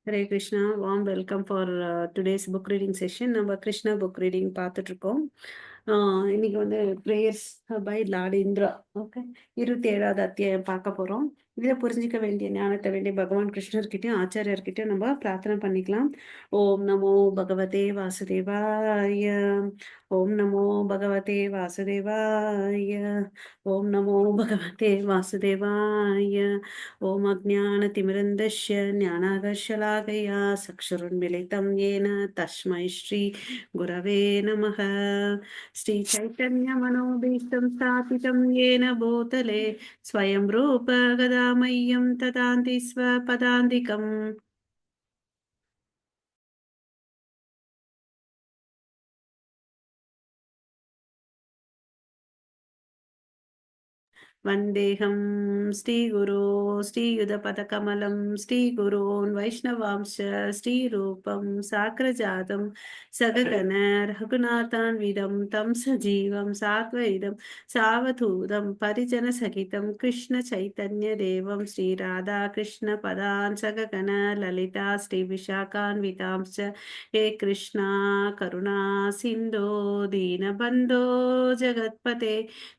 Hare Krishna, warm welcome for today's book reading session. நம்ம Krishna book reading பார்த்துட்டு இருக்கோம். இன்னைக்கு வந்து prayers by Lord Indra. Okay, 27வது அத்தியாயம் பார்க்க போகிறோம். இதில் புரிஞ்சிக்க வேண்டிய ஞானத்தை வேண்டிய பகவான் கிருஷ்ணர்கிட்டயும் ஆச்சாரியர்கிட்டயும் நம்ம பிரார்த்தனை பண்ணிக்கலாம். ஓம் நமோ பகவதே வாசுதேவாய. ஓம் நமோ பகவதே வாசுதேவாய. ஓம் நமோ பகவதே வாசுதேவாய. ஓம் அஜ்ஞானதிமிரந்தஸ்ய ஞானாகர்ஷலாகயா சக்ஷுருன்மிலிतं येन तस्मै श्री गुरवे नमः. श्री चैतन्यमनोभीष्टं स्थापितं येन भूतले स्वयं रूप गदामह्यं ददाति स्वपदान्तिकम्. वन्देऽहं श्रीगुरो श्रीयुधपदकमलं श्रीगुरोन् वैष्णवांश्च श्रीरूपं साग्रजातं सगगण रघुनाथान्वितं तं सजीवं साद्वैतं सावधूतं परिजनसहितं कृष्णचैतन्यदेवं श्रीराधाकृष्णपदान् सगगण ललिता श्रीविशाखान्वितांश्च हे कृष्णा करुणा सिन्धो दीनबन्धो जगत्पते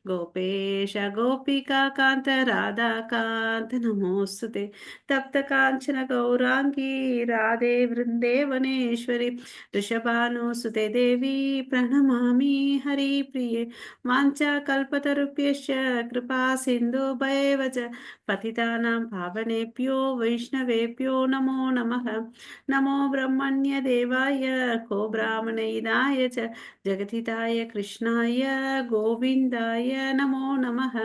गोपेश गोपिका कांत राधा कांत नमोस्तुते तप्त कांचन गौरांगी राधे वृंदेवनेश्वरी ऋषभानुसुते देवी प्रणमामि हरिप्रिये वाञ्छा कल्पतरुभ्यश्च कृपा सिन्धुभैव च पतितानां पावनेभ्यो वैष्णवेभ्यो नमो नमः. नमो ब्रह्मण्य देवाय को ब्राह्मणहिताय च जगतिताय कृष्णाय गोविन्दाय नमो नमः.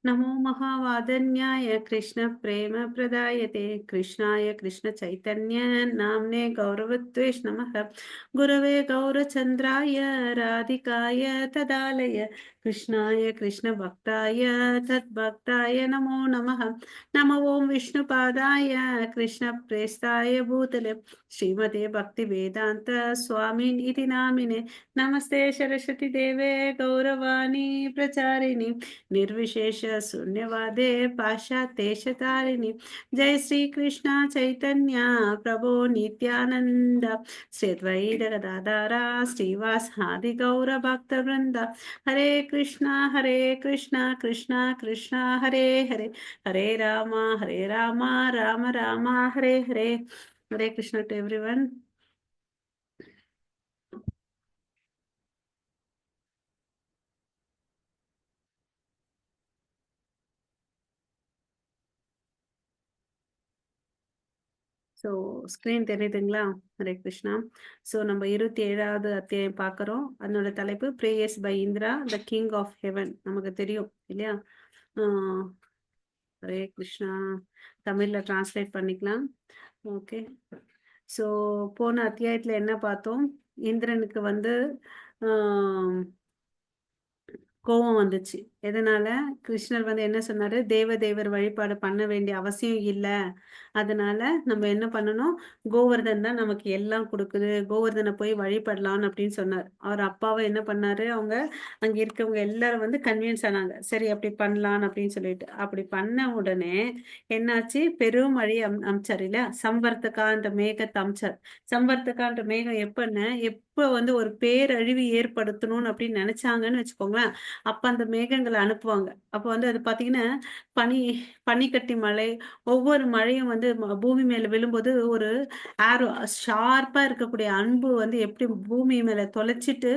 नमो महावादन्याय कृष्ण प्रेम प्रदायते कृष्णाय कृष्ण चैतन्य नाम्ने गौरवत्वेष नमः. गुरवे गौरचन्द्राय राधिकाय तदालय कृष्णाय कृष्ण भक्ताय तद्भक्ताय नमो नमः. नमो ओं विष्णुपादाय कृष्ण प्रेष्ठाय भूतले श्रीमते भक्ति वेदांत स्वामिन् इति नामिने नमस्ते सरस्वती देवे गौरवाणी प्रचारिणी निर्विशेष शून्यवादे पाश्चात्येशतारिणि. जय श्री कृष्ण चैतन्य प्रभो नित्यानंद श्री अद्वैत गदाधरा श्रीवासादि गौर भक्त वृंद. Hare Krishna Krishna Krishna Hare Hare, Hare Rama Rama Rama Hare Hare. Hare Krishna to everyone. So screen தெரியுதுங்களா? ஹரே கிருஷ்ணா. ஸோ நம்ம 27வது அத்தியாயம் பார்க்குறோம். அதனோட தலைப்பு prayers by Indra the king of heaven. நமக்கு தெரியும் இல்லையா? ஹரே கிருஷ்ணா. தமிழில் டிரான்ஸ்லேட் பண்ணிக்கலாம். ஓகே. ஸோ போன அத்தியாயத்தில் என்ன பார்த்தோம்? இந்திரனுக்கு வந்து கோபம் வந்துச்சு. எதனால? கிருஷ்ணர் வந்து என்ன சொன்னாரு? தேவர் வழிபாடு பண்ண வேண்டிய அவசியம் இல்லை, அதனால நம்ம என்ன பண்ணணும், கோவர்தன் தான் நமக்கு எல்லாம் கொடுக்குது, கோவர்தனை போய் வழிபடலான்னு அப்படின்னு சொன்னார். அவர் அப்பாவை என்ன பண்ணாரு, அவங்க அங்க இருக்கவங்க எல்லாரும் வந்து கன்வின்ஸ் ஆனாங்க, சரி அப்படி பண்ணலான்னு அப்படின்னு சொல்லிட்டு. அப்படி பண்ண உடனே என்னாச்சு, பெரும் மழை அமிச்சார் இல்லையா? சம்பர்த்தகான்ற மேகத்தை அமிச்சார். சம்பர்த்தகான்ற மேகம் எப்ப வந்து ஒரு பேரழிவு ஏற்படுத்தணும்னு அப்படின்னு நினைச்சாங்கன்னு வச்சுக்கோங்களேன், அப்ப அந்த மேகங்களை அனுப்புவாங்க. அப்ப வந்து அது பாத்தீங்கன்னா பனிக்கட்டி மழை, ஒவ்வொரு மழையும் வந்து பூமி மேல விழும்போது ஒரு ஆரோ ஷார்ப்பா இருக்கக்கூடிய அன்பு வந்து எப்படி பூமி மேல தொலைச்சிட்டு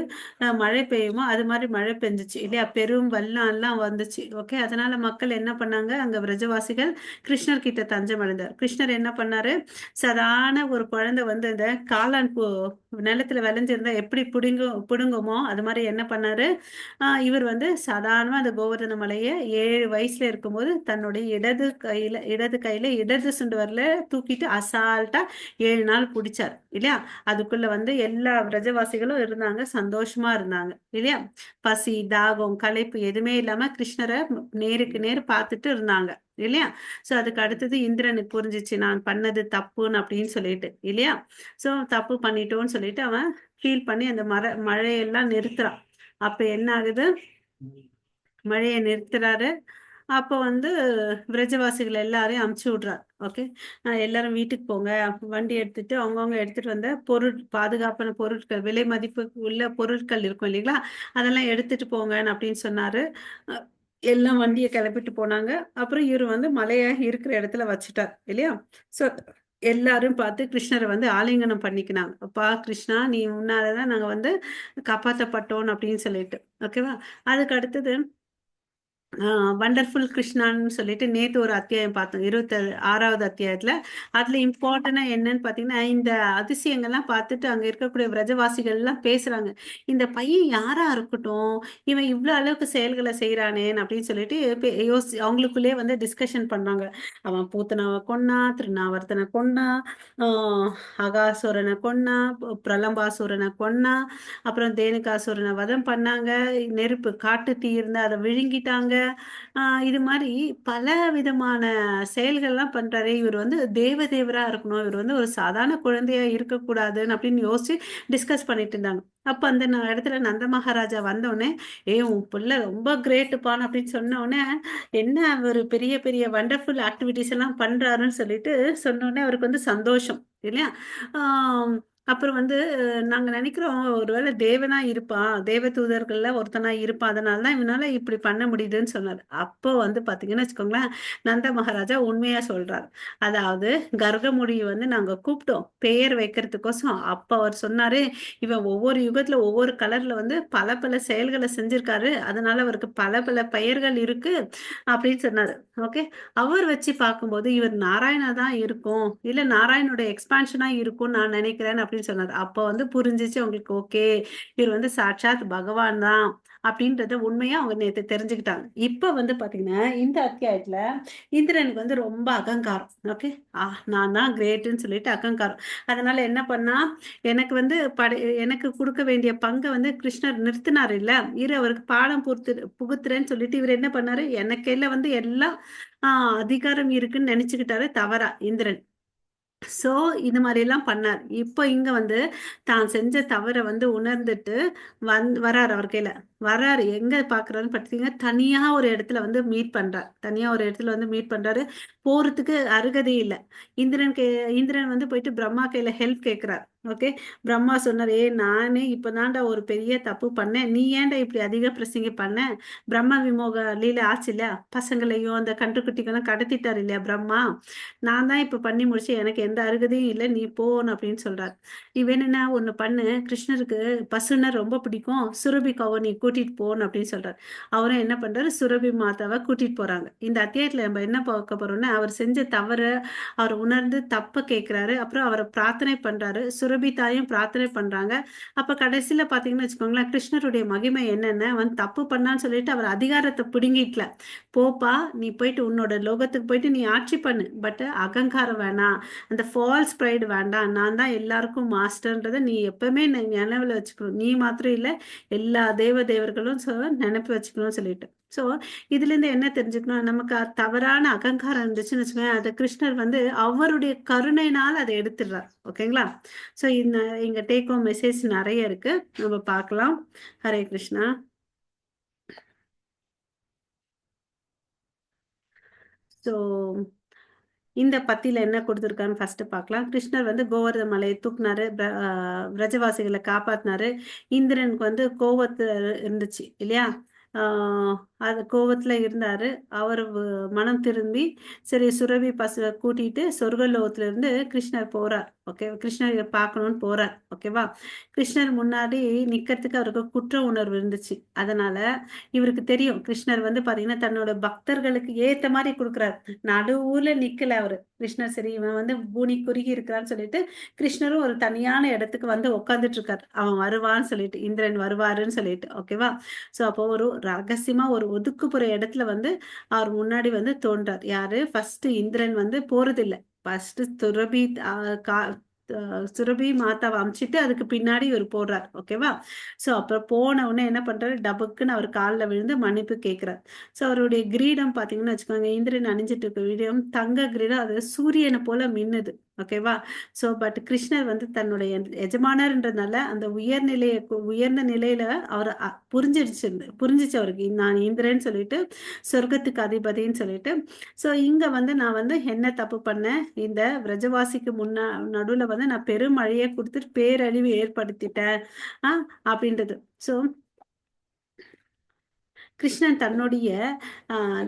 மழை பெய்யுமோ அது மாதிரி மழை பெஞ்சிச்சு இல்லையா? பெரும் வெள்ளம் எல்லாம் வந்துச்சு. ஓகே, அதனால மக்கள் என்ன பண்ணாங்க, அங்க பிரஜவாசிகள் கிருஷ்ணர் கிட்ட தஞ்சம் அடைந்தார். கிருஷ்ணர் என்ன பண்ணாரு, சாதாரண ஒரு குழந்தை வந்து இந்த காளான் பூ நிலத்துல விளைஞ்சிருந்தா எப்படி புடுங்குமோ அது மாதிரி என்ன பண்ணாரு, இவர் வந்து சாதாரணமா அந்த கோவர்தன மலையை 7 வயசுல இருக்கும்போது தன்னுடைய இடது கையில இடது சுண்டு வரல தூக்கிட்டு அசால்ட்டா 7 நாள் பிடிச்சார் இல்லையா. அதுக்குள்ள வந்து எல்லா பிரஜவாசிகளும் இருந்தாங்க, சந்தோஷமா இருந்தாங்க இல்லையா. பசி தாகம் களைப்பு எதுவுமே இல்லாம கிருஷ்ணரை நேருக்கு நேர் பார்த்துட்டு இருந்தாங்க இல்லையா. சோ அதுக்கு அடுத்தது இந்திரனுக்கு புரிஞ்சிச்சு நான் பண்ணது தப்புன்னு அப்படின்னு சொல்லிட்டு இல்லையா. சோ தப்பு பண்ணிட்டோன்னு சொல்லிட்டு அவன் ஃபீல் பண்ணி அந்த மழையெல்லாம் நிறுத்துறான். அப்ப என்ன ஆகுது, மழையை நிறுத்துறாரு. அப்போ வந்து விரஜவாசிகள் எல்லாரையும் அமுச்சு விடுறார். ஓகே, எல்லாரும் வீட்டுக்கு போங்க, வண்டி எடுத்துட்டு அவங்கவுங்க எடுத்துட்டு வந்த பாதுகாப்பான பொருட்கள், விலை மதிப்பு உள்ள பொருட்கள் இருக்கும் இல்லைங்களா, அதெல்லாம் எடுத்துட்டு போங்கன்னு அப்படின்னு சொன்னாரு. அஹ் எல்லாம் வண்டியை கிளப்பிட்டு போனாங்க. அப்புறம் இவர் வந்து மலையை இருக்கிற இடத்துல வச்சுட்டார் இல்லையா. ஸோ எல்லாரும் பார்த்து கிருஷ்ணரை வந்து ஆலிங்கனம் பண்ணிக்கினாங்க. அப்பா கிருஷ்ணா, நீ முன்னாலதான் நாங்க வந்து காப்பாற்றப்பட்டோம் அப்படின்னு சொல்லிட்டு. ஓகேவா. அதுக்கு அடுத்தது வண்டர்ஃபுல் கிருஷ்ணான்னு சொல்லிட்டு நேத்து ஒரு அத்தியாயம் பார்த்தோம், 26வது அத்தியாயத்துல. அதுல இம்பார்ட்டன்டா என்னன்னு பாத்தீங்கன்னா, இந்த அதிசயங்கள்லாம் பார்த்துட்டு அங்க இருக்கக்கூடிய விரஜவாசிகள் எல்லாம் பேசுறாங்க, இந்த பையன் யாரா இருக்கட்டும், இவன் இவ்வளவு அளவுக்கு செயல்களை செய்யறானேன்னு அப்படின்னு சொல்லிட்டு அவங்களுக்குள்ளேயே வந்து டிஸ்கஷன் பண்றாங்க. அவன் பூத்தனாவை கொன்னா, திருநாவர்த்தனை கொன்னா, அகாசுரனை கொன்னா, பிரலம்பாசுரனை கொன்னா, அப்புறம் தேனுகாசுரனை வதம் பண்ணாங்க, நெருப்பு காட்டு தீ இருந்தா அதை விழுங்கிட்டாங்க. இது மாதிரி பல விதமான செயல்கள்லாம் பண்றாரு. இவர் வந்து தேவதேவரா இருக்கணும், இவர் வந்து ஒரு சாதாரண குழந்தையா இருக்கக்கூடாதுன்னு அப்படின்னு யோசிச்சு டிஸ்கஸ் பண்ணிட்டு இருந்தாங்க. அப்ப அந்த இடத்துல நந்த மகாராஜா வந்தோடனே, உன் பிள்ளை ரொம்ப கிரேட்டுப்பான் அப்படின்னு சொன்ன உடனே, என்ன ஒரு பெரிய பெரிய வண்டர்ஃபுல் ஆக்டிவிட்டிஸ் எல்லாம் பண்றாருன்னு சொல்லிட்டு சொன்ன உடனே அவருக்கு வந்து சந்தோஷம் இல்லையா. அப்புறம் வந்து நாங்க நினைக்கிறோம் ஒருவேளை தேவனா இருப்பான், தேவ தூதர்கள்ல ஒருத்தனா இருப்பான், அதனாலதான் இவனால இப்படி பண்ண முடியுதுன்னு சொன்னார். அப்போ வந்து பாத்தீங்கன்னு வச்சுக்கோங்களேன், நந்த மகாராஜா உண்மையா சொல்றாரு. அதாவது கர்கமுடியை வந்து நாங்க கூப்பிட்டோம் பெயர் வைக்கிறதுக்கோசம். அப்ப அவர் சொன்னாரு, இவன் ஒவ்வொரு யுகத்துல ஒவ்வொரு கலர்ல வந்து பல பல செயல்களை செஞ்சிருக்காரு, அதனால அவருக்கு பல பல பெயர்கள் இருக்கு அப்படின்னு சொன்னாரு. ஓகே, அவர் வச்சு பார்க்கும்போது இவர் நாராயணா தான் இருக்கும், இல்ல நாராயணோட எக்ஸ்பான்ஷனா இருக்கும் நான் நினைக்கிறேன் அப்படின்னு சொன்னார். அப்ப வந்து புரிஞ்சிச்சு அவங்களுக்கு, ஓகே இவர் வந்து சாட்சாத் பகவான் தான் அப்படின்றத உண்மையா அவங்க நேற்று தெரிஞ்சுக்கிட்டாங்க. இப்ப வந்து பாத்தீங்கன்னா இந்த அத்தியாயத்துல இந்திரனுக்கு வந்து ரொம்ப அகங்காரம். ஓகே, நான் தான் கிரேட்டுன்னு சொல்லிட்டு அகங்காரம். அதனால என்ன பண்ணா, எனக்கு வந்து எனக்கு கொடுக்க வேண்டிய பங்கை வந்து கிருஷ்ணர் நிறுத்தினார் இல்ல, அவருக்கு பாடம் புகுத்துறேன்னு சொல்லிட்டு இவர் என்ன பண்ணாரு, எனக்கு எல்லாம் வந்து எல்லாம் அதிகாரம் இருக்குன்னு நினைச்சுக்கிட்டாரு தவறா இந்திரன். சோ இது மாதிரி எல்லாம் பண்ணார். இப்போ இங்க வந்து தான் செஞ்ச தவறை வந்து உணர்ந்துட்டு வராரு, அவர் கையில வராரு. எங்க பாக்குறாருன்னு பார்த்தீங்கன்னா, தனியா ஒரு இடத்துல வந்து மீட் பண்றாரு. தனியா ஒரு இடத்துல வந்து மீட் பண்றாரு. போறதுக்கு அருகதை இல்லை. இந்திரன் வந்து போயிட்டு பிரம்மா கையில ஹெல்ப் கேட்கிறார். ஓகே, பிரம்மா சொன்னார், நானே இப்பதான்டா ஒரு பெரிய தப்பு பண்ணேன், நீ ஏன்டா இப்படி அதிக பிரசங்க பண்ண, பிரம்ம விமோக லீலை ஆச்சு இல்லையா, பசங்களையும் அந்த கன்றுக்குட்டிகளும் கடத்திட்டார் இல்லையா பிரம்மா, நான் தான் இப்ப பண்ணி முடிச்சு, எனக்கு எந்த அருகதையும் இல்லை, நீ போன்னு அப்படின்னு சொல்றாரு. இவன் என்ன ஒண்ணு பண்ணு, கிருஷ்ணருக்கு பசுன்னா ரொம்ப பிடிக்கும், சுரபிக்காவை நீ கூட்டிட்டு போன்னு அப்படின்னு சொல்றாரு. அவரும் என்ன பண்றாரு, சுரபி மாதாவை கூட்டிட்டு போறாங்க. இந்த அத்தியாயத்துல நம்ம என்ன பார்க்க போறோம்னா, அவர் செஞ்ச தவறு அவர் உணர்ந்து தப்ப கேட்கிறாரு. அப்புறம் அவரை பிரார்த்தனை பண்றாரு, சுரபி தாயும் பிரார்த்தனை பண்றாங்க. அப்ப கடைசியில பாத்தீங்கன்னு வச்சுக்கோங்களேன், கிருஷ்ணருடைய மகிமை என்னன்னு, அவன் தப்பு பண்ணான்னு சொல்லிட்டு அவர் அதிகாரத்தை பிடுங்கிக்கல, போப்பா நீ போயிட்டு உன்னோட லோகத்துக்கு போயிட்டு நீ ஆட்சி பண்ணு, பட் அகங்காரம் வேணாம், அந்த ஃபால்ஸ் ப்ரைடு வேண்டாம், நான் தான் எல்லாருக்கும் மாஸ்டர்ன்றதை நீ எப்பவுமே நினைவுல வச்சுக்கணும், நீ மாத்திரம் இல்ல எல்லா தேவர்களும் நினைப்பு வச்சுக்கணும்னு சொல்லிட்டு. சோ இதுல இருந்து என்ன தெரிஞ்சுக்கணும், நமக்கு தவறான அகங்காரம் இருந்துச்சுன்னு வச்சுக்கோங்க, அதை கிருஷ்ணர் வந்து அவருடைய கருணையினால அதை எடுத்துடுறார். ஓகேங்களா. சோ இங்க டேக் ஹோம் மெசேஜ் நிறைய இருக்கு, நம்ம பார்க்கலாம். ஹரே கிருஷ்ணா. ஸோ இந்த பத்தியில என்ன கொடுத்துருக்கான்னு ஃபர்ஸ்ட் பார்க்கலாம். கிருஷ்ணர் வந்து கோவர்தன மலையை தூக்குனாரு, பிரஜவாசிகளை காப்பாத்தினாரு. இந்திரனுக்கு வந்து கோவத்து இருந்துச்சு இல்லையா, அது கோவத்துல இருந்தாரு. அவர் மனம் திரும்பி சரி சுரபி கூட்டிட்டு சொர்க்கலோகத்துல இருந்து கிருஷ்ணர் போறார். ஓகே, கிருஷ்ணர் பார்க்கணும்னு போறார். ஓகேவா. கிருஷ்ணர் முன்னாடி நிக்கிறதுக்கு அவருக்கு குற்ற உணர்வு இருந்துச்சு. அதனால இவருக்கு தெரியும் கிருஷ்ணர் வந்து பாத்தீங்கன்னா தன்னோட பக்தர்களுக்கு ஏத்த மாதிரி கொடுக்குறாரு. நடு ஊர்ல நிக்கல அவரு, கிருஷ்ணர் சரி இவன் வந்து பூனி குறுகி இருக்கிறான்னு சொல்லிட்டு கிருஷ்ணரும் ஒரு தனியான இடத்துக்கு வந்து உட்காந்துட்டு இருக்காரு. அவன் வருவான்னு சொல்லிட்டு, இந்திரன் வருவாருன்னு சொல்லிட்டு, ஓகேவா? சோ அப்போ ஒரு ரகசியமா ஒரு ஒதுக்குப்புற இடத்துல வந்து அவர் முன்னாடி வந்து தோன்றார். யாரு? ஃபர்ஸ்ட் இந்திரன் வந்து போறது இல்ல. ஃபர்ஸ்ட் சுரபி சுரபி மாதாவை அமிச்சிட்டு அதுக்கு பின்னாடி இவர் போடுறார். ஓகேவா? சோ அப்புறம் போன உடனே என்ன பண்றாரு, டபுக்குன்னு அவர் காலில் விழுந்து மன்னிப்பு கேட்கிறார். சோ அவருடைய கிரீடம் பாத்தீங்கன்னு வச்சுக்கோங்க, இந்திரன் அணிஞ்சிட்டு இருக்க கிரீடம் தங்க கிரீடம், அது சூரியனை போல மின்னுது. ஓகேவா? சோ பட் கிருஷ்ணர் வந்து தன்னுடைய எஜமானர்ன்றதுனால அந்த உயர்ந்த நிலையில அவர் புரிஞ்சிச்சு அவருக்கு, நான் இந்திரன் சொல்லிட்டு, சொர்க்கத்துக்கு அதிபதின்னு சொல்லிட்டு. சோ இங்க வந்து நான் வந்து என்ன தப்பு பண்ணேன், இந்த விரஜவாசிக்கு நடுவுல வந்து நான் பெருமழையை கொடுத்துட்டு பேரழிவு ஏற்படுத்திட்டேன் அப்படின்றது. சோ கிருஷ்ணன் தன்னுடைய ஆஹ்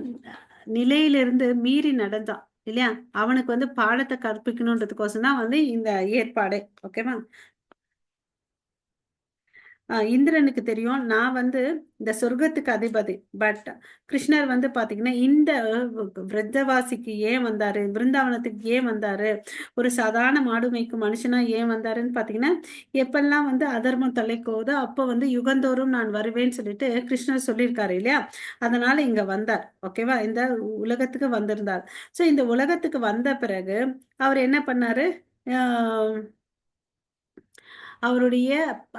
நிலையிலிருந்து மீறி நடந்தான் இல்லையா? அவனுக்கு வந்து பாடத்தை கற்பிக்கணுன்றதுக்கோசம் தான் வந்து இந்த ஏற்பாடு. ஓகேவா? இந்திரனுக்கு தெரியும் நான் வந்து இந்த சொர்க்கத்துக்கு அதிபதி. பட் கிருஷ்ணர் வந்து பாத்தீங்கன்னா இந்த விருந்தவாசிக்கு ஏன் வந்தாரு, பிருந்தாவனத்துக்கு ஏன் வந்தாரு, ஒரு சாதாரண மாடு மேய்க்கும் மனுஷனா ஏன் வந்தாருன்னு பாத்தீங்கன்னா, எப்பெல்லாம் வந்து அதர்மம் தலைக்கோதோ அப்ப வந்து யுகந்தோறும் நான் வருவேன்னு சொல்லிட்டு கிருஷ்ணர் சொல்லியிருக்காரு இல்லையா? அதனால இங்க வந்தார். ஓகேவா? இந்த உலகத்துக்கு வந்திருந்தார். சோ இந்த உலகத்துக்கு வந்த பிறகு அவர் என்ன பண்ணாரு, ஆஹ் அவருடைய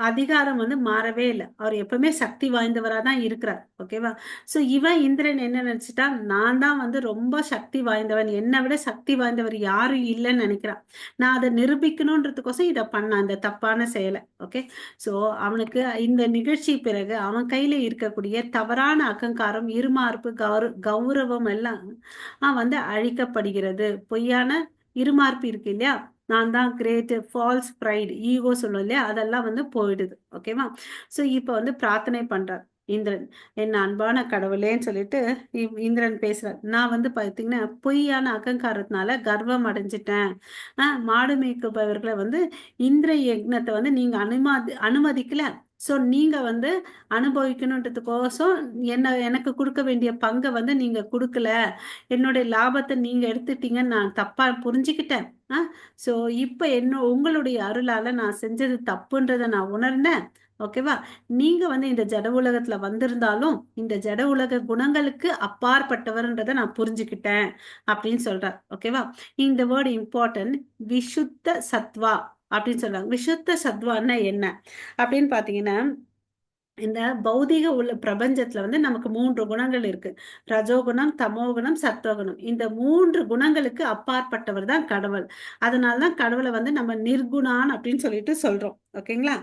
அதிகாரம் வந்து மாறவே இல்லை. அவர் எப்பவுமே சக்தி வாய்ந்தவரா தான் இருக்கிறார். ஓகேவா? சோ இவன் இந்திரன் என்ன நினைச்சிட்டா, நான் தான் வந்து ரொம்ப சக்தி வாய்ந்தவன், என்னை விட சக்தி வாய்ந்தவர் யாரும் இல்லைன்னு நினைக்கிறான். நான் அதை நிரூபிக்கணும்ன்றதுக்கோசம் இதை பண்ணான், அந்த தப்பான செயலை. ஓகே. சோ அவனுக்கு இந்த நிகழ்ச்சி பிறகு அவன் கையில இருக்கக்கூடிய தவறான அகங்காரம், இருமார்பு, கௌரவம் எல்லாம் வந்து அழிக்கப்படுகிறது. பொய்யான இருமார்பு இருக்கு இல்லையா, நான் தான் கிரேட், ஃபால்ஸ் ப்ரைட், ஈகோ சொல்லும் இல்லையா, அதெல்லாம் வந்து போயிடுது. ஓகேவா? சோ இப்ப வந்து பிரார்த்தனை பண்றார் இந்திரன். என்ன அன்பான கடவுளேன்னு சொல்லிட்டு இந்திரன் பேசுறார். நான் வந்து பாத்தீங்கன்னா பொய்யான அகங்காரத்தினால கர்வம் அடைஞ்சிட்டேன். மாடு மேய்ப்பவர்களை வந்து இந்திர யக்னத்தை வந்து நீங்க அனுமதிக்கல. சோ நீங்க வந்து அனுபவிக்கணுன்றதுக்கோசம் எனக்கு கொடுக்க வேண்டிய பங்கை வந்து நீங்க கொடுக்கல. என்னுடைய லாபத்தை நீங்க எடுத்துட்டீங்கன்னு நான் தப்பா புரிஞ்சுக்கிட்டேன். சோ இப்ப உங்களுடைய அருளால நான் செஞ்சது தப்புன்றத நான் உணர்ந்தேன். ஓகேவா? நீங்க வந்து இந்த ஜட உலகத்துல வந்திருந்தாலும் இந்த ஜட உலக குணங்களுக்கு அப்பாற்பட்டவர்ன்றதை நான் புரிஞ்சுக்கிட்டேன் அப்படின்னு சொல்றார். ஓகேவா? இந்த வேர்டு இம்பார்ட்டன்ட். விசுத்த சத்வா அப்படின்னு சொல்றாங்க. விசுத்த சத்வான்னா என்ன அப்படின்னு பாத்தீங்கன்னா, இந்த பௌதிக உள்ள பிரபஞ்சத்துல வந்து நமக்கு 3 குணங்கள் இருக்கு. ரஜோகுணம், தமோகுணம், சத்வகுணம். இந்த 3 குணங்களுக்கு அப்பாற்பட்டவர் தான் கடவுள். அதனாலதான் கடவுளை வந்து நம்ம நிர்குணான் அப்படின்னு சொல்லிட்டு சொல்றோம். ஓகேங்களா?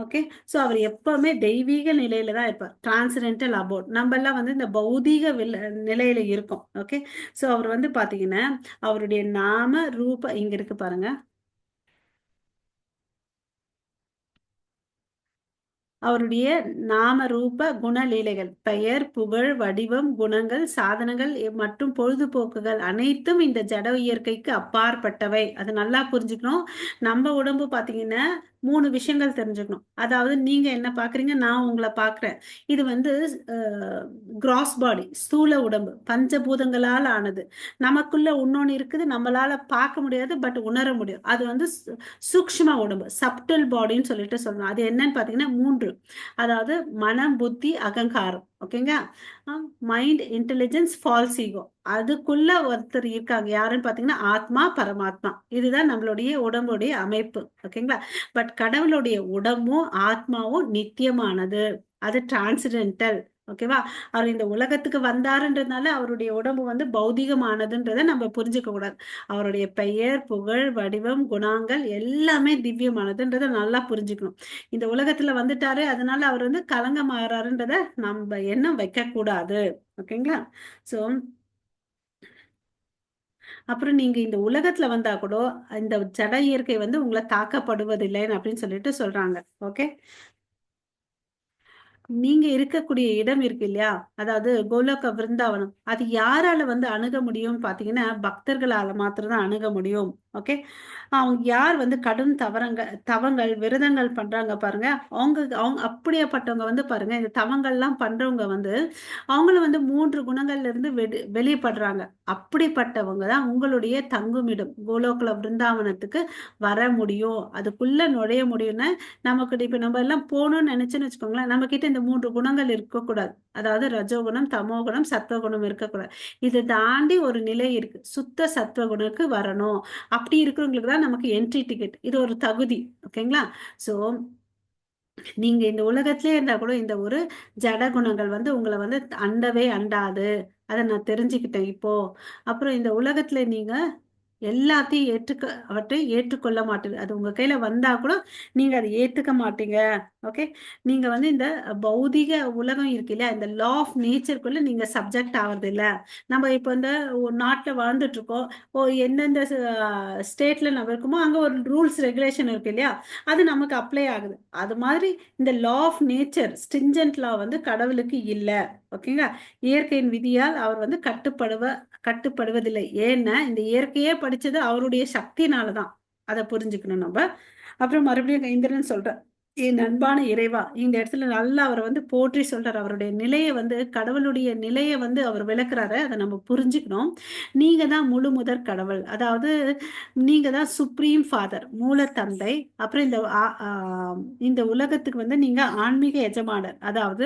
ஓகே. சோ அவர் எப்பவுமே தெய்வீக நிலையில தான் இருப்பார். டிரான்சென்டென்டல் அபோட். நம்ம எல்லாம் வந்து இந்த பௌதீக நிலையில இருக்கோம். ஓகே. சோ அவர் வந்து பாத்தீங்கன்னா அவருடைய நாம ரூப இங்க இருக்கு பாருங்க. அவருடைய நாம ரூப குணலீலைகள், பெயர், புகழ், வடிவம், குணங்கள், சாதனங்கள் மற்றும் பொழுதுபோக்குகள் அனைத்தும் இந்த ஜட இயற்கைக்கு அப்பாற்பட்டவை. அது நல்லா புரிஞ்சுக்கணும். நம்ம உடம்பு பாத்தீங்கன்னா 3 விஷயங்கள் தெரிஞ்சுக்கணும். அதாவது நீங்க என்ன பாக்குறீங்க, நான் உங்களை பாக்குறேன். இது வந்து கிராஸ் பாடி, ஸ்தூல உடம்பு, பஞ்சபூதங்களால் ஆனது. நமக்குள்ள இன்னொன்னு இருக்குது, நம்மளால பார்க்க முடியாது, பட் உணர முடியும். அது வந்து சூக்ஷ்ம உடம்பு, சப்டில் பாடின்னு சொல்லிட்டு சொல்லணும். அது என்னன்னு பாத்தீங்கன்னா 3. அதாவது மனம், புத்தி, அகங்காரம். ஓகேங்க. Mind, intelligence, false ego. அதுக்குள்ள ஒருத்தர் இருக்காங்க. யாருன்னு பாத்தீங்கன்னா ஆத்மா, பரமாத்மா. இதுதான் நம்மளுடைய உடம்புடைய அமைப்பு. ஓகேங்களா? பட் கடவுளுடைய உடம்பும் ஆத்மாவும் நித்தியமானது. அது டிரான்சிடென்டல். ஓகேவா? அவர் இந்த உலகத்துக்கு வந்தாருன்றதுனால அவருடைய உடம்பு வந்து பௌதிகமானதுன்றதை நம்ம புரிஞ்சுக்க கூடாது. அவருடைய பெயர், புகழ், வடிவம், குணாங்கள் எல்லாமே திவ்யமானதுன்றதை நல்லா புரிஞ்சுக்கணும். இந்த உலகத்துல வந்துட்டாரு, அதனால அவர் வந்து கலங்க மாறாருன்றத நம்ம எண்ணம் வைக்க கூடாது. ஓகேங்களா? சோ அப்புறம் நீங்க இந்த உலகத்துல வந்தா கூட இந்த ஜட இயற்கை வந்து உங்களை தாக்கப்படுவதில்லை அப்படின்னு சொல்லிட்டு சொல்றாங்க. ஓகே. நீங்க இருக்கக்கூடிய இடம் இருக்கு இல்லையா? அதாவது கோலோக விருந்தாவனம். அது யாரால வந்து அணுக முடியும்னு பார்த்தீங்கன்னா, பக்தர்களால மாத்திரம் தான் அணுக முடியும். ஓகே. அவங்க யார் வந்து கடும் தவங்கள், விரதங்கள் பண்றாங்க பாருங்க. அவங்க அப்படியாப்பட்டவங்க வந்து பாருங்க, இந்த தவங்கள்லாம் பண்றவங்க வந்து, அவங்கள வந்து 3 குணங்கள்ல இருந்து வெளிப்படுறாங்க. அப்படிப்பட்டவங்க தான் உங்களுடைய தங்குமிடம். கோலோகுல விருந்தாவனத்துக்கு வர முடியும். அதுக்குள்ள நுழைய முடியும்னா, நமக்கு இப்ப நம்ம எல்லாம் போணும்னு நினைச்சோன்னு வச்சுக்கோங்களேன், நம்ம கிட்ட இந்த 3 குணங்கள் இருக்கக்கூடாது. அதாவது ரஜோகுணம், தமோகுணம், சத்வகுணம் இருக்கக்கூடாது. இத தாண்டி ஒரு நிலை இருக்கு. சுத்த சத்வகுணக்கு வரணும். அப்படி இருக்கிறவங்களுக்கு தான் நமக்கு என்ட்ரி டிக்கெட். இது ஒரு தகுதி. ஓகேங்களா? சோ நீங்க இந்த உலகத்திலே இருந்தா கூட இந்த ஒரு ஜட குணங்கள் வந்து உங்கள வந்து அண்டவே அண்டாது. அத நான் தெரிஞ்சுக்கிட்டேன் இப்போ. அப்புறம் இந்த உலகத்துல நீங்க எல்லாத்தையும் அவற்றை ஏற்றுக்கொள்ள மாட்டீங்க. அது உங்க கையில வந்தா கூட நீங்க அத ஏத்துக்க மாட்டீங்க. ஓகே. நீங்க வந்து இந்த பௌதீக உலகம் இருக்கு இல்லையா? இந்த லா ஆஃப் நேச்சர்க்குள்ள நீங்க சப்ஜெக்ட் ஆவறது இல்ல. நம்ம இப்ப இந்த ஒரு நாட்டுல வாழ்ந்துட்டு இருக்கோம். எந்தெந்த ஸ்டேட்ல நம்ம இருக்கோமோ, அங்க ஒரு ரூல்ஸ், ரெகுலேஷன் இருக்கு இல்லையா? அது நமக்கு அப்ளை ஆகுது. அது மாதிரி இந்த லா ஆஃப் நேச்சர், ஸ்ட்ரிஞ்சன்ட் லா வந்து கடவுளுக்கு இல்ல. ஓகேங்களா? இயற்கையின் விதியால் அவர் வந்து கட்டுப்படுவதில்லை. ஏன்னா, இந்த இயற்கையே படிச்சது அவருடைய சக்தினால தான். அத புரிஞ்சுக்கணும் நம்ப. அப்புறம் மறுபடியும் இந்திரன் சொல்றார். என் அன்பான இறைவா! இந்த இடத்துல நல்லா அவர வந்து போற்றி சொல்றாரு. அவருடைய நிலைய வந்து கடவுளுடைய நிலைய வந்து அவர் விளக்குறாரு. அத நம்ம புரிஞ்சுக்கணும். நீங்க தான் முழு முதற் கடவுள். அதாவது நீங்க தான் சுப்ரீம் ஃபாதர், மூல தந்தை. அப்புறம் இந்த உலகத்துக்கு வந்து நீங்க ஆன்மீக எஜமானர். அதாவது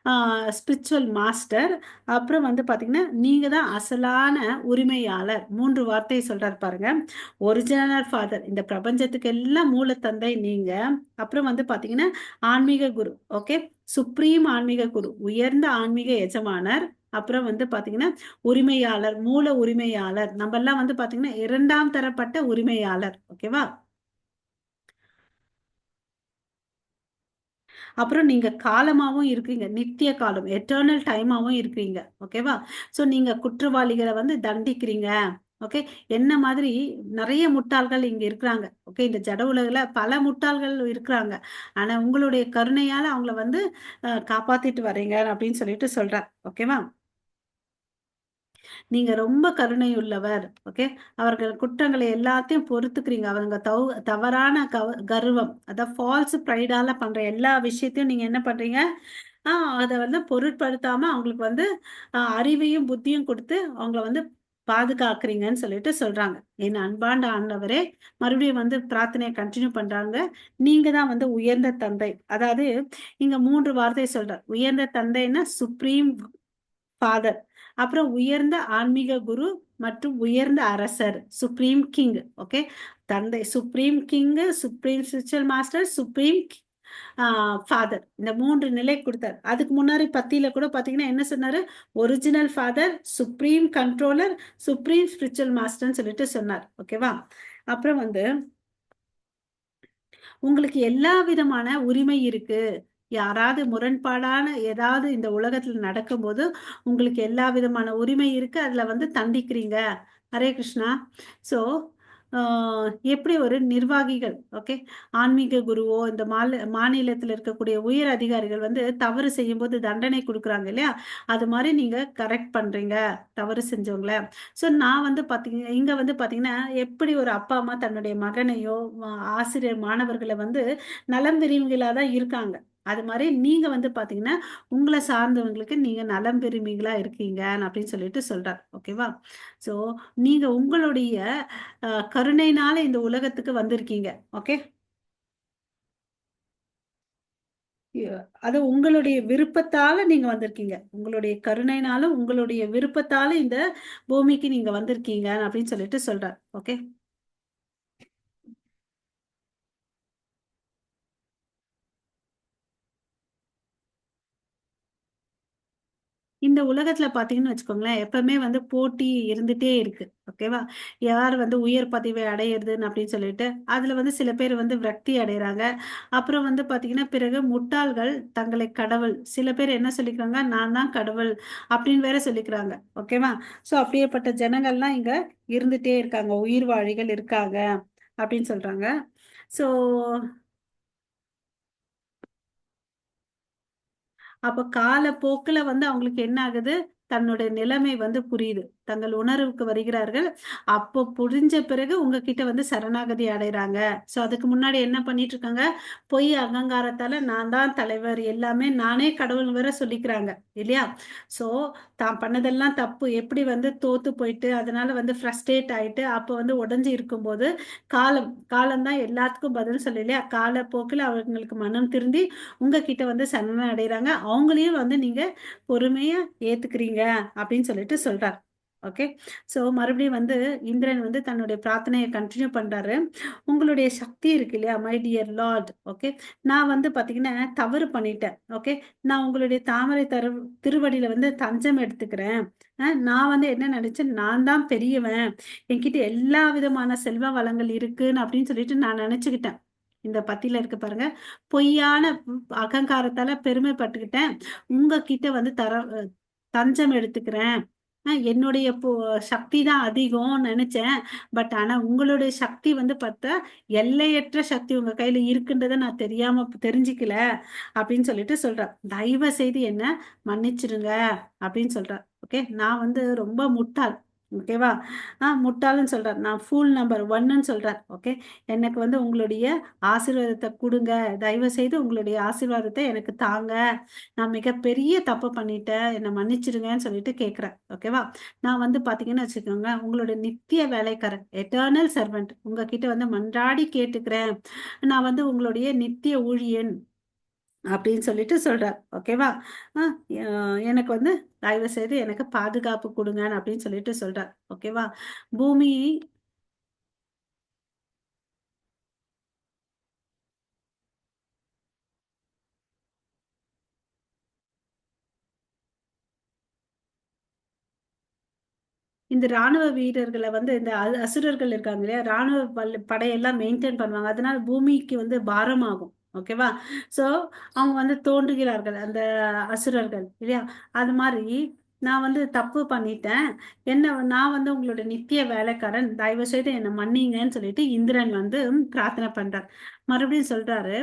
ஆ ஸ்பிரிச்சுவல் மாஸ்டர். அப்புறம் வந்து பார்த்தீங்கன்னா, நீங்க தான் அசலான உரிமையாளர். 3 வார்த்தைய சொல்றாரு பாருங்க. Original father. இந்த பிரபஞ்சத்துக்கு எல்லாம் மூல தந்தை நீங்க. அப்புறம் வந்து பார்த்தீங்கன்னா, ஆன்மீக குரு. ஓகே. சுப்ரீம் ஆன்மீக குரு. உயர்ந்த ஆன்மீக எஜமானர். அப்புறம் வந்து பார்த்தீங்கன்னா, உரிமையாளர், மூல உரிமையாளர். நம்பல்லாம் வந்து பார்த்தீங்கன்னா, 2ஆம் தரப்பட்ட உரிமையாளர். ஓகேவா? அப்புறம் நீங்க காலமாவும் இருக்கீங்க. நித்திய காலம். எட்டர்னல் டைமாவும் இருக்கிறீங்க. ஓகேவா? ஸோ நீங்க குற்றவாளிகள வந்து தண்டிக்கிறீங்க. ஓகே. என்ன மாதிரி நெறைய முட்டாள்கள் இங்க இருக்கிறாங்க. ஓகே. இந்த ஜட உலகுல பல முட்டாள்கள் இருக்கிறாங்க. ஆனா உங்களுடைய கருணையால அவங்கள வந்து காப்பாத்திட்டு வரீங்க அப்படின்னு சொல்லிட்டு சொல்றார். ஓகேவா? நீங்க ரொம்ப கருணையுள்ளவர். ஓகே. அவர்கள் குற்றங்களை எல்லாத்தையும் பொறுத்துக்கிறீங்க. அவங்க தவறான கர்வம், அதான் ஃபால்ஸ் ப்ரைடால பண்ற எல்லா விஷயத்தையும் நீங்க என்ன பண்றீங்க? ஆ அத வந்து பொருட்படுத்தாம அவங்களுக்கு வந்து அறிவையும், புத்தியும் குடுத்து அவங்கள வந்து பாதுகாக்கிறீங்கன்னு சொல்லிட்டு சொல்றாங்க. என் அன்பார்ந்த ஆண்டவரே, மறுபடியும் வந்து பிரார்த்தனைய கன்டின்யூ பண்றாங்க. நீங்க தான் வந்து உயர்ந்த தந்தை. அதாவது இங்க 3 வார்த்தை சொல்றார். உயர்ந்த தந்தைன்னா சுப்ரீம் ஃபாதர். அப்புறம் உயர்ந்த ஆன்மீக குரு மற்றும் உயர்ந்த அரசர். Supreme king. ஓகே. தந்தை supreme king, supreme spiritual master, supreme father. இந்த 3 நிலை குடுத்தார். அதுக்கு முன்னாடி பத்தியில கூட பாத்தீங்கன்னா என்ன சொன்னாரு? Original father, supreme controller, supreme spiritual மாஸ்டர்ன்னு சொல்லிட்டு சொன்னார். ஓகேவா? அப்புறம் வந்து உங்களுக்கு எல்லா விதமான உரிமை இருக்கு. யாராவது முரண்பாடான ஏதாவது இந்த உலகத்துல நடக்கும்போது, உங்களுக்கு எல்லா விதமான உரிமை இருக்கு. அதுல வந்து தண்டிக்கிறீங்க. ஹரே கிருஷ்ணா. ஸோ, ஆ எப்படி ஒரு நிர்வாகிகள், ஓகே, ஆன்மீக குருவோ, இந்த மாநிலத்தில இருக்கக்கூடிய உயர் அதிகாரிகள் வந்து தவறு செய்யும்போது தண்டனை குடுக்குறாங்க இல்லையா? அது மாரி நீங்க கரெக்ட் பண்றீங்க, தவறு செஞ்சவங்கள. ஸோ நான் வந்து இங்க வந்து பார்த்தீங்கன்னா, எப்படி ஒரு அப்பா, அம்மா தன்னுடைய மகனையோ, ஆசிரியர் மாணவர்கள வந்து நலம் விரும்பிகளா தான் இருக்காங்க. அது மாரி நீங்க வந்து பார்த்தீங்கன்னா, உங்கள சார்ந்தவங்களுக்கு நீங்க நலம் விரும்பிகளா இருக்கீங்க அப்படின்னு சொல்லிட்டு சொல்றார். ஓகேவா? ஸோ நீங்க உங்களுடைய கருணையினால இந்த உலகத்துக்கு வந்திருக்கீங்க. ஓகே. ய அது உங்களுடைய விருப்பத்தால நீங்க வந்திருக்கீங்க. உங்களுடைய கருணையினால, உங்களுடைய விருப்பத்தால இந்த பூமிக்கு நீங்க வந்திருக்கீங்க அப்படின்னு சொல்லிட்டு சொல்றார். ஓகே. இந்த உலகத்துல பார்த்தீங்கன்னு வச்சுக்கோங்களேன், எப்பவுமே வந்து போட்டி இருந்துட்டே இருக்கு. ஓகேவா? யார் வந்து உயர் பதவி அடையறதுன்னு அப்படின்னு சொல்லிட்டு, அதுல வந்து சில பேர் வந்து விரக்தி அடையறாங்க. அப்புறம் வந்து பார்த்தீங்கன்னா, பிறகு முட்டாள்கள் தங்களை கடவுள். சில பேர் என்ன சொல்லிக்கிறாங்க, நான் தான் கடவுள் அப்படின்னு வேற சொல்லிக்கிறாங்க. ஓகேவா? ஸோ அப்படியேப்பட்ட ஜனங்கள்லாம் இங்க இருந்துட்டே இருக்காங்க. உயிர்வாழிகள் இருக்காங்க அப்படின்னு சொல்றாங்க. ஸோ அப்ப காலப்போக்குல வந்து அவங்களுக்கு என்ன ஆகுது? தன்னுடைய நிலைமை வந்து புரியுது. தங்கள் உணர்வுக்கு வருகிறார்கள். அப்போ புரிஞ்ச பிறகு உங்ககிட்ட வந்து சரணாகதி அடையறாங்க. சோ அதுக்கு முன்னாடி என்ன பண்ணிட்டு இருக்காங்க? பொய் அகங்காரத்தால நான் தான் தலைவர், எல்லாமே நானே கடவுள்னு வேற சொல்லிக்கிறாங்க. இல்லையா? சோ தான் பண்ணதெல்லாம் தப்பு. எப்படி வந்து தோத்து போயிட்டு, அதனால வந்து ஃப்ரஸ்ட்ரேட் ஆயிட்டு, அப்ப வந்து உடைஞ்சு இருக்கும்போது, காலம் தான் எல்லாத்துக்கும் பதில் சொல்லு இல்லையா? காலப்போக்குல அவங்களுக்கு மனம் திருந்தி உங்ககிட்ட வந்து சரணடைறாங்க. அவங்களையும் வந்து நீங்க பொறுமையா ஏத்துக்கிறீங்க அப்படின்னு சொல்லிட்டு சொல்றார். ஓகே. சோ மறுபடியும் வந்து இந்திரன் வந்து தன்னுடைய பிரார்த்தனைய கன்டின்யூ பண்றாரு. உங்களுடைய சக்தி இருக்கு இல்லையா? My dear Lord. ஓகே. நான் வந்து பாத்தீங்கன்னா தவறு பண்ணிட்டேன். ஓகே. நான் உங்களுடைய தாமரை திருவடியில வந்து தஞ்சம் எடுத்துக்கிறேன். நான் வந்து என்ன நினைச்சேன், நான் தான் பெரியவன். என்கிட்ட எல்லா விதமான செல்வ வளங்கள் இருக்குன்னு அப்படின்னு சொல்லிட்டு நான் நினைச்சுக்கிட்டேன். இந்த பத்தியில இருக்கு பாருங்க. பொய்யான அகங்காரத்தால பெருமைப்பட்டுக்கிட்டேன். உங்ககிட்ட வந்து தஞ்சம் எடுத்துக்கிறேன். என்னுடைய சக்தி தான் அதிகம்னு நினைச்சேன். பட் ஆனா உங்களுடைய சக்தி வந்து பார்த்தா எல்லையற்ற சக்தி உங்க கையில இருக்குன்றத நான் தெரிஞ்சுக்கல அப்படின்னு சொல்லிட்டு சொல்றார். தயவு செய்து என்ன மன்னிச்சிடுங்க அப்படின்னு சொல்றார். ஓகே. நான் வந்து ரொம்ப முட்டாள். ஓகேவா? முட்டாள்ன்னு சொல்றார். நான் ஃபூல் நம்பர் 1ன்னு சொல்றார். ஓகே. எனக்கு வந்து உங்களுடைய ஆசீர்வாதத்தை குடுங்க. தயவு செய்து உங்களுடைய ஆசீர்வாதத்தை எனக்கு தாங்க. நான் மிகப்பெரிய தப்பு பண்ணிட்டேன். என்ன மன்னிச்சிடுங்கன்னு சொல்லிட்டு கேட்கிறேன். ஓகேவா? நான் வந்து பாத்தீங்கன்னு வச்சுக்கோங்க, உங்களுடைய நித்திய வேலைக்காரன், எட்டர்னல் சர்வெண்ட். உங்ககிட்ட வந்து மன்றாடி கேட்டுக்கிறேன். நான் வந்து உங்களுடைய நித்திய ஊழியன் அப்படின்னு சொல்லிட்டு சொல்றார். ஓகேவா? எனக்கு வந்து தயவு செய்து எனக்கு பாதுகாப்பு கொடுங்கன்னு அப்படின்னு சொல்லிட்டு சொல்றார். ஓகேவா? பூமி இந்த ராணுவ வீரர்களை வந்து இந்த அசுரர்கள் இருக்காங்க இல்லையா? ராணுவ படையெல்லாம் மெயின்டைன் பண்ணுவாங்க. அதனால பூமிக்கு வந்து பாரமாகும். ஓகேவா? சோ அவங்க வந்து தோன்றுகிறார்கள் அந்த அசுரர்கள் இல்லையா? அது மாதிரி நான் வந்து தப்பு பண்ணிட்டேன். நான் வந்து உங்களோட நித்திய வேலைக்காரன். தயவு செய்து என்னை மன்னிங்கன்னு சொல்லிட்டு இந்திரன் வந்து பிரார்த்தனை பண்றார். மறுபடியும் சொல்றாரு,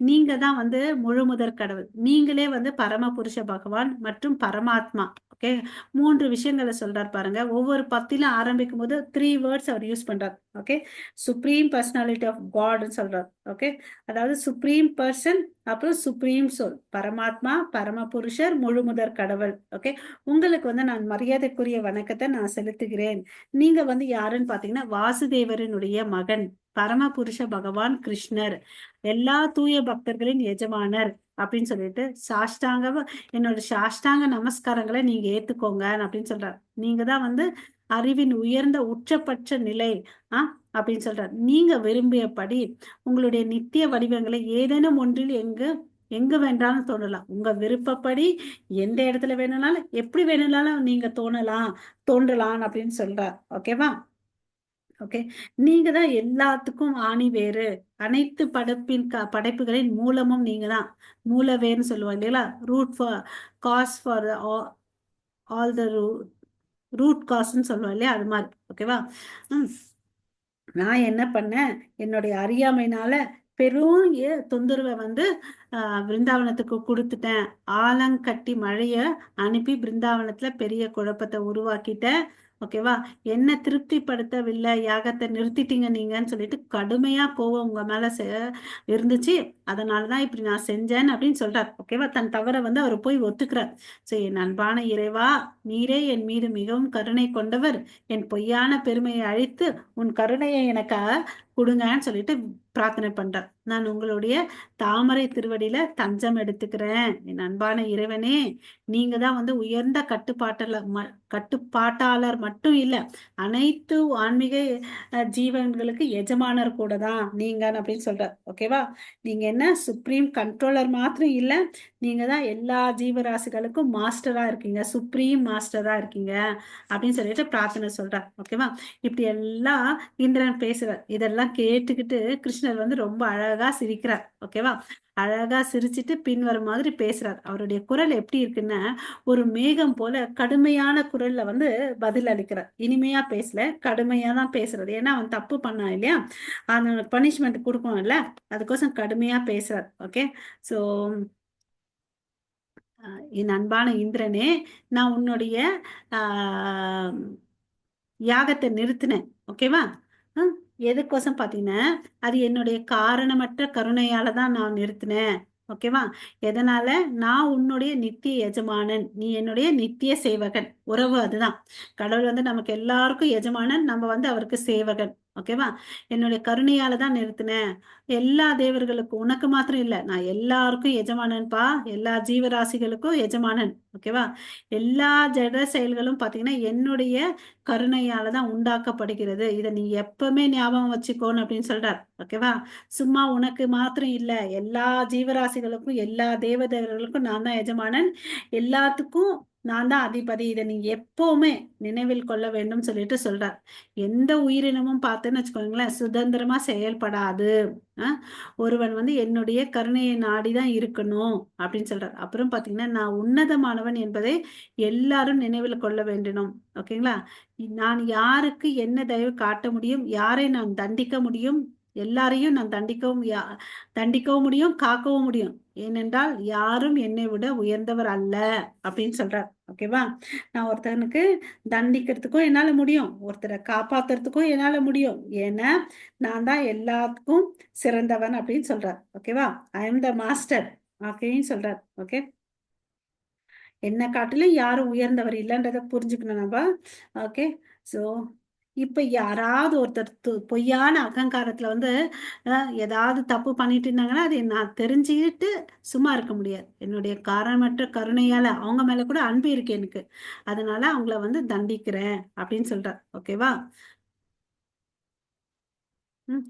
நீங்க தான் வந்து முழு முதற் கடவுள். நீங்களே வந்து பரமபுருஷ பகவான் மற்றும் பரமாத்மா. ஓகே. 3 விஷயங்கள சொல்றார் பாருங்க. ஒவ்வொரு பத்திலும் ஆரம்பிக்கும் போது 3 வேர்ட்ஸ் அவர் யூஸ் பண்றார். ஓகே. சுப்ரீம் பர்சனாலிட்டி ஆஃப் காட்ன்னு சொல்றார். ஓகே. அதாவது சுப்ரீம் பர்சன், அப்புறம் சுப்ரீம் சோல், பரமாத்மா, பரமபுருஷர், முழுமுதற் கடவுள். ஓகே. உங்களுக்கு வந்து நான் மரியாதைக்குரிய வணக்கத்தை நான் செலுத்துகிறேன். நீங்க வந்து யாருன்னு பாத்தீங்கன்னா வாசுதேவரனுடைய மகன், பரமபுருஷ பகவான் கிருஷ்ணர், எல்லா தூய பக்தர்களின் எஜமானர் அப்படின்னு சொல்லிட்டு என்னோட சாஷ்டாங்க நமஸ்காரங்களை நீங்க ஏத்துக்கோங்க அப்படின்னு சொல்றார். நீங்க தான் வந்து அறிவின் உயர்ந்த உச்சபட்ச நிலை. அப்படின்னு சொல்றார். நீங்க விரும்பியபடி உங்களுடைய நித்திய வடிவங்களை ஏதேனும் ஒன்றில் எங்க வேண்டாலும் தோணலாம். உங்க விருப்பப்படி எந்த இடத்துல வேணும்னாலும் எப்படி வேணும்னாலும் நீங்க தோன்றலாம் அப்படின்னு சொல்றார். ஓகேவா? ஓகே. நீங்க தான் எல்லாத்துக்கும் ஆணி வேறு. அனைத்து படைப்புகளின் மூலமும் நீங்க தான். மூலவேர்ன்னு சொல்லுவாங்க இல்லைங்களா? Root for cause for all the root காஸ்ன்னு சொல்லுவோம் இல்லையா? அது மாதிரி. ஓகேவா? ம். நான் என்ன பண்ணேன்? என்னுடைய அறியாமையினால பெரும் தொந்தரவை வந்து பிருந்தாவனத்துக்கு கொடுத்துட்டேன். ஆலங்கட்டி மழைய அனுப்பி பிருந்தாவனத்துல பெரிய குழப்பத்தை உருவாக்கிட்டேன். ஓகேவா? என்ன திருப்திப்படுத்தவில்லை, யாகத்தை நிறுத்திட்டீங்க நீங்கன்னு சொல்லிட்டு கடுமையா கோவம் உங்க மேல இருந்துச்சு. அதனாலதான் இப்படி நான் செஞ்சேன் அப்படின்னு சொல்றார். ஓகேவா? தன் தவறை வந்து அவர் போய் ஒத்துக்கிறார். சோ என் அன்பான இறைவா, நீரே என் மீது மிகவும் கருணை கொண்டவர். என் பொய்யான பெருமையை அழித்து உன் கருணையை எனக்கு கொடுங்கன்னு சொல்லிட்டு பிரார்த்தனை பண்றார். நான் உங்களுடைய தாமரை திருவடியில தஞ்சம் எடுத்துக்கிறேன். என் அன்பான இறைவனே, நீங்க தான் வந்து உயர்ந்த கட்டுப்பாட்டாளர் மட்டும் இல்ல, அனைத்து ஆன்மீக ஜீவன்களுக்கு எஜமானர் கூட தான் நீங்க அப்படின்னு சொல்றார். ஓகேவா? நீங்க என்ன சுப்ரீம் கண்ட்ரோலர் மாத்திரம் இல்ல, நீங்க தான் எல்லா ஜீவராசிகளுக்கும் மாஸ்டரா இருக்கீங்க, சுப்ரீம் மாஸ்டரா இருக்கீங்க அப்படின்னு சொல்லிட்டு பிரார்த்தனை சொல்றார். ஓகேவா? இப்படி எல்லாம் இந்திரன் பேசுறார். இதெல்லாம் கேட்டுக்கிட்டு கிருஷ்ணர் வந்து ரொம்ப அழகா சிரிக்கிறார். ஓகேவா? அழகா சிரிச்சிட்டு பின்வரும் மாதிரி பேசுறார். அவருடைய குரல் எப்படி இருக்குன்னா, ஒரு மேகம் போல கடுமையான குரல்ல வந்து பதில் அளிக்கிறார். இனிமையா பேசல, கடுமையா தான் பேசுறது. ஏன்னா அவன் தப்பு பண்ணான் இல்லையா? அந்த பனிஷ்மெண்ட் கொடுக்கணும்ல, அதுக்கோசம் கடுமையா பேசுறார். ஓகே. சோ என் அன்பான இந்திரனே, நான் உன்னுடைய ஆஹ் யாகத்தை நிறுத்தினேன். ஓகேவா? ஹம், எதுக்கோசம் பாத்தீங்கன்னா, அது என்னுடைய காரணமற்ற கருணையால தான் நான் நிறுத்தினேன். ஓகேவா? எதனால? நான் உன்னுடைய நித்திய எஜமானன், நீ என்னுடைய நித்திய சேவகன். உறவு அதுதான். கடவுள் வந்து நமக்கு எல்லாருக்கும் எஜமானன், நம்ம வந்து அவருக்கு சேவகன். ஓகேவா? என்னுடைய கருணையால தான் நிறுத்தினேன். எல்லா தேவர்களுக்கும், உனக்கு மாத்திரம் இல்ல, நான் எல்லாருக்கும் எஜமானன்பா. எல்லா ஜீவராசிகளுக்கும் எஜமானன். ஓகேவா? எல்லா ஜட செயல்களும் பாத்தீங்கன்னா என்னுடைய கருணையால தான் உண்டாக்கப்படுகிறது. இதை நீ எப்பவுமே ஞாபகம் வச்சுக்கோன்னு அப்படின்னு சொல்றார். ஓகேவா? சும்மா உனக்கு மாத்திரம் இல்ல, எல்லா ஜீவராசிகளுக்கும் எல்லா தேவதேவர்களுக்கும் நான் தான் எஜமானன். எல்லாத்துக்கும் நான் தான் அதிபதி. இதை நீ எப்பவுமே நினைவில் கொள்ள வேண்டும் சொல்லிட்டு சொல்றார். எந்த உயிரினமும் பார்த்தேன்னு வச்சுக்கோங்களேன், சுதந்திரமா செயல்படாது. ஒருவன் வந்து என்னுடைய கருணையை நாடிதான் இருக்கணும் அப்படின்னு சொல்றார். அப்புறம் பாத்தீங்கன்னா, நான் உன்னதமானவன் என்பதை எல்லாரும் நினைவில் கொள்ள வேண்டும். ஓகேங்களா? நான் யாருக்கு என்ன தயவு காட்ட முடியும், யாரை நான் தண்டிக்க முடியும், எல்லாரையும் நான் தண்டிக்கவும் முடியும், காக்கவும் முடியும். ஏனென்றால் யாரும் என்னை விட உயர்ந்தவர் அல்ல அப்படின்னு சொல்றார். ஓகேவா? நான் ஒருத்தனுக்கு தண்டிக்கிறதுக்கும் என்னால முடியும், ஒருத்தரை காப்பாத்துறதுக்கும் என்னால முடியும். ஏன்னா நான் தான் எல்லாத்துக்கும் சிறந்தவன் அப்படின்னு சொல்றார். ஓகேவா? ஐ எம் த மாஸ்டர் அப்படின்னு சொல்றார். ஓகே, என்ன காட்டிலும் யாரும் உயர்ந்தவர் இல்லைன்றத புரிஞ்சுக்கணும் நம்ம. ஓகே, ஸோ இப்ப யாராவது ஒருத்தர் பொய்யான அகங்காரத்துல வந்து ஏதாவது தப்பு பண்ணிட்டு இருந்தாங்கன்னா அதை நான் தெரிஞ்சுக்கிட்டு சும்மா இருக்க முடியாது. என்னுடைய காரணமற்ற கருணையால அவங்க மேல கூட அன்பு இருக்கு எனக்கு, அதனால அவங்கள வந்து தண்டிக்கிறேன் அப்படின்னு சொல்றார். ஓகேவா? ம்.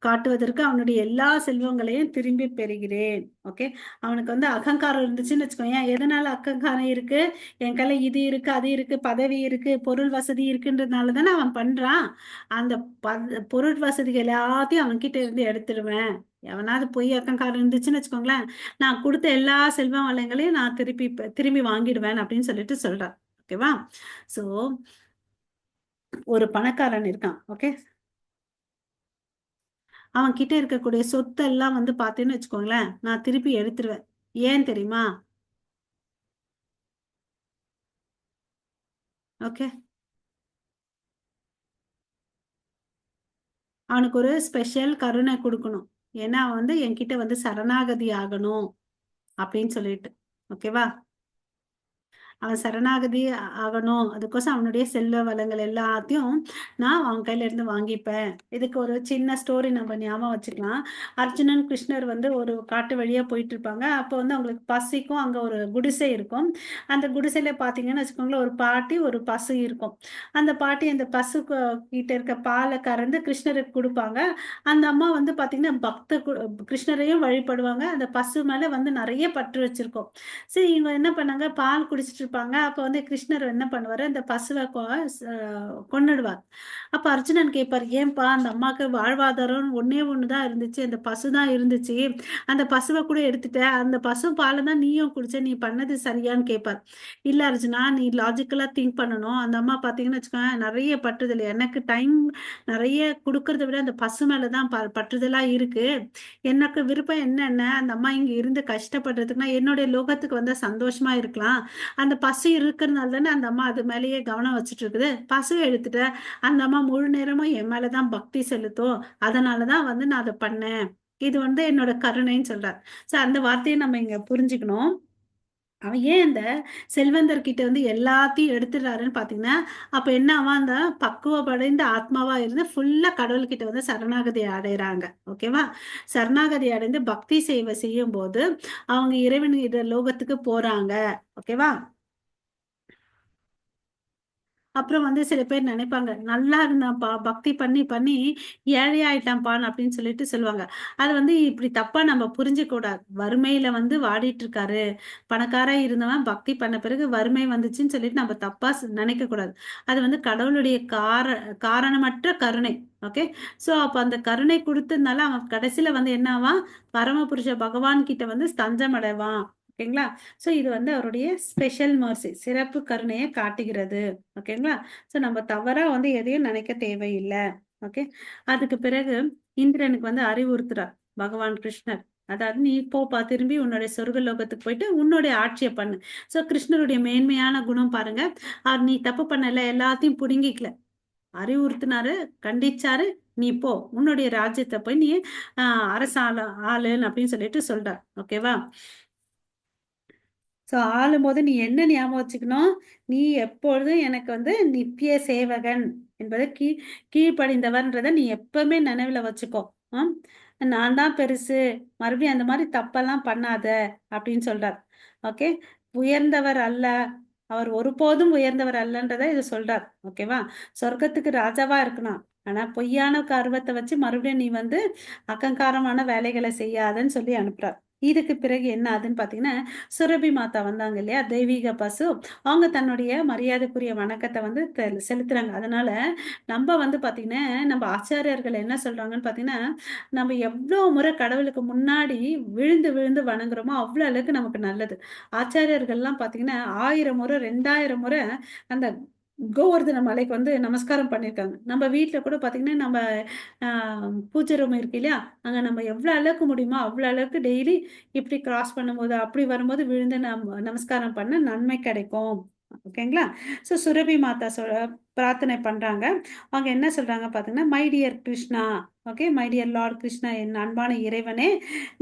காட்டுவதற்கு அவனுடைய எல்லா செல்வங்களையும் திரும்பி பெறுகிறேன். ஓகே, அவனுக்கு வந்து அகங்காரம் இருந்துச்சுன்னு வச்சுக்கோங்க. எதனால அகங்காரம் இருக்கு? என் கையில இது இருக்கு, அது இருக்கு, பதவி இருக்கு, பொருள் வசதி இருக்குன்றதுனால தானே அவன் பண்றான். அந்த பொருள் வசதிகள் எல்லாத்தையும் அவன் கிட்ட இருந்து எடுத்துடுவேன். எவனாவது பொய் அகங்காரம் இருந்துச்சுன்னு வச்சுக்கோங்களேன், நான் கொடுத்த எல்லா செல்வ வளங்களையும் நான் திரும்பி வாங்கிடுவேன் அப்படின்னு சொல்லிட்டு சொல்றான். ஓகேவா? சோ ஒரு பணக்காரன் இருக்கான். ஓகே, அவன் கிட்ட இருக்கக்கூடிய சொத்தெல்லாம் வந்து பார்த்தேன்னு வச்சுக்கோங்களேன், நான் திருப்பி எடுத்துருவேன். ஏன் தெரியுமா? ஓகே, அவனுக்கு ஒரு ஸ்பெஷல் கருணை கொடுக்கணும். ஏன்னா அவன் வந்து என்கிட்ட வந்து சரணாகதி ஆகணும் அப்படின்னு சொல்லிட்டு. ஓகேவா? அவன் சரணாகதி ஆகணும், அதுக்கோசம் அவனுடைய செல்வ வளங்கள் எல்லாத்தையும் நான் அவன் கையில இருந்து வாங்கிப்பேன். இதுக்கு ஒரு சின்ன ஸ்டோரி நம்ம ஞாபகம் வச்சுக்கலாம். அர்ஜுனன் கிருஷ்ணர் வந்து ஒரு காட்டு வழியா போயிட்டு இருப்பாங்க. அப்போ வந்து அவங்களுக்கு பசிக்கும். அங்க ஒரு குடிசை இருக்கும். அந்த குடிசையில பாத்தீங்கன்னு வச்சுக்கோங்களேன், ஒரு பாட்டி ஒரு பசு இருக்கும். அந்த பாட்டி அந்த பசு கிட்ட இருக்க பாலை கறந்து கிருஷ்ணருக்கு கொடுப்பாங்க. அந்த அம்மா வந்து பாத்தீங்கன்னா கிருஷ்ணரையும் வழிபடுவாங்க. அந்த பசு மேல வந்து நிறைய பற்று வச்சிருக்கும். சரி, இவங்க என்ன பண்ணாங்க, பால் குடிச்சிட்டு இருப்பாங்க. அப்ப வந்து கிருஷ்ணர் என்ன பண்ணுவாரு, அந்த பசுவை கொன்னுடுவார். அப்ப அர்ஜுனன் கேட்பார், ஏன்பா அந்த அம்மாக்கு வாழ்வாதாரம் ஒன்னே ஒண்ணுதான் இருந்துச்சு, அந்த பசு தான் இருந்துச்சு, அந்த பசுவை கூட எடுத்துட்ட, அந்த பசு பாலை தான் நீயும் குடிச்ச, நீ பண்ணது சரியான்னு கேட்பார். இல்ல அர்ஜுனா, நீ லாஜிக்கலா திங்க் பண்ணணும். அந்த அம்மா பாத்தீங்கன்னு வச்சுக்கோங்க, நிறைய பற்றுதல், எனக்கு டைம் நிறைய கொடுக்கறத விட அந்த பசு மேலதான் பற்றுதலா இருக்கு. எனக்கு விருப்பம் என்னன்னா, அந்த அம்மா இங்க இருந்து கஷ்டப்படுறதுக்குன்னா என்னுடைய லோகத்துக்கு வந்தா சந்தோஷமா இருக்கலாம். அந்த பசு இருக்கிறதுனால தானே அந்த அம்மா அது மேலேயே கவனம் வச்சுட்டு இருக்குது. பசுவை எடுத்துட்ட, அந்த அம்மா முழு நேரமும் என் மேலதான் பக்தி செலுத்தும். அதனாலதான் வந்து நான் அதை பண்ணேன். இது வந்து என்னோட கருணைன்னு சொல்றார். சோ அந்த வார்த்தையை நம்ம இங்க புரிஞ்சுக்கணும். அவன் ஏன் அந்த செல்வந்தர்கிட்ட வந்து எல்லாத்தையும் எடுத்துடுறாருன்னு பாத்தீங்கன்னா, அப்ப என்ன அவன் அந்த பக்குவப்படைந்த ஆத்மாவா இருந்து ஃபுல்லா கடவுள்கிட்ட வந்து சரணாகதி அடையறாங்க. ஓகேவா? சரணாகதி அடைந்து பக்தி சேவை செய்யும் போது அவங்க இறைவன் லோகத்துக்கு போறாங்க. ஓகேவா? அப்புறம் வந்து சில பேர் நினைப்பாங்க, நல்லா இருந்தான்ப்பா, பக்தி பண்ணி பண்ணி ஏழை ஆயிட்டான்ப்பான்னு அப்படின்னு சொல்லிட்டு சொல்லுவாங்க. அது வந்து இப்படி தப்பா நம்ம புரிஞ்சுக்க கூடாது. வறுமையில வந்து வாடிட்டு இருக்காரு, பணக்காரா இருந்தவன் பக்தி பண்ண பிறகு வறுமை வந்துச்சுன்னு சொல்லிட்டு நம்ம தப்பா நினைக்க கூடாது. அது வந்து கடவுளுடைய காரணமற்ற கருணை. ஓகே, சோ அப்ப அந்த கருணை கொடுத்ததுனால அவன் கடைசியில வந்து என்ன ஆவான், பரமபுருஷ பகவான் கிட்ட வந்து தஞ்சம் அடைவான். ஓகேங்களா? சோ இது வந்து அவருடைய ஸ்பெஷல் மர்சி, சிறப்பு கருணையை காட்டுகிறது. ஓகேங்களா? சோ நம்ம தவறா வந்து எதையும் நினைக்க தேவையில்லை. ஓகே, அதுக்கு பிறகு இந்திரனுக்கு வந்து அறிவுறுத்துறார் பகவான் கிருஷ்ணர். அதாவது நீ போப்பா திரும்பி உன்னுடைய சொர்க்க லோகத்துக்கு போயிட்டு உன்னுடைய ஆட்சியை பண்ணு. சோ கிருஷ்ணருடைய மேன்மையான குணம் பாருங்க. அவர் நீ தப்பு பண்ணல, எல்லாத்தையும் புடுங்கிக்கல, அறிவுறுத்தினாரு, கண்டிச்சாரு. நீ போ, உன்னுடைய ராஜ்யத்தை போய் நீ அரசாள ஆளுன்னு அப்படின்னு சொல்லிட்டு சொல்றார். ஓகேவா? ஸோ ஆளும்போது நீ என்ன ஞாபகம் வச்சுக்கணும்? நீ எப்பொழுதும் எனக்கு வந்து நித்திய சேவகன் என்பதை கீழ்ப்படிந்தவர்ன்றதை நீ எப்பவுமே நினைவுல வச்சுக்கோ. ஆம்? நான் தான் பெருசு, மறுபடியும் அந்த மாதிரி தப்பெல்லாம் பண்ணாத அப்படின்னு சொல்றார். ஓகே? உயர்ந்தவர் அல்ல, அவர் ஒருபோதும் உயர்ந்தவர் அல்லன்றதை இது சொல்றார். ஓகேவா? சொர்க்கத்துக்கு ராஜாவா இருக்கணும், ஆனா பொய்யான கர்வத்தை வச்சு மறுபடியும் நீ வந்து அகங்காரமான வேலைகளை செய்யாதன்னு சொல்லி அனுப்புறார். இதுக்கு பிறகு என்ன ஆகுதுன்னு பாத்தீங்கன்னா, சுரபி மாதா வந்தாங்க இல்லையா, தெய்வீக பசு. அவங்க தன்னுடைய மரியாதைக்குரிய வணக்கத்தை வந்து செலுத்துறாங்க. அதனால நம்ம வந்து பாத்தீங்கன்னா, நம்ம ஆச்சாரியர்கள் என்ன சொல்றாங்கன்னு பாத்தீங்கன்னா, நம்ம எவ்வளவு முறை கடவுளுக்கு முன்னாடி விழுந்து விழுந்து வணங்குறோமோ அவ்வளவு அளவுக்கு நமக்கு நல்லது. ஆச்சாரியர்கள்லாம் பாத்தீங்கன்னா 1000 முறை 2000 முறை அந்த கோவர்தன மலைக்கு வந்து நமஸ்காரம் பண்ணியிருக்காங்க. நம்ம வீட்ல கூட பாத்தீங்கன்னா, நம்ம பூஜை ரூம் இருக்கு இல்லையா, அங்க நம்ம எவ்வளவு அளவுக்கு முடியுமோ அவ்வளவு அளவுக்கு டெய்லி இப்படி கிராஸ் பண்ணும்போது அப்படி வரும்போது விழுந்து நமஸ்காரம் பண்ண நன்மை கிடைக்கும். ஓகேங்களா? ஸோ சுரபி மாதா பிரார்த்தனை பண்றாங்க. அவங்க என்ன சொல்றாங்க பாத்தீங்கன்னா, my dear Krishna, okay, my dear Lord Krishna, என் அன்பான இறைவனே,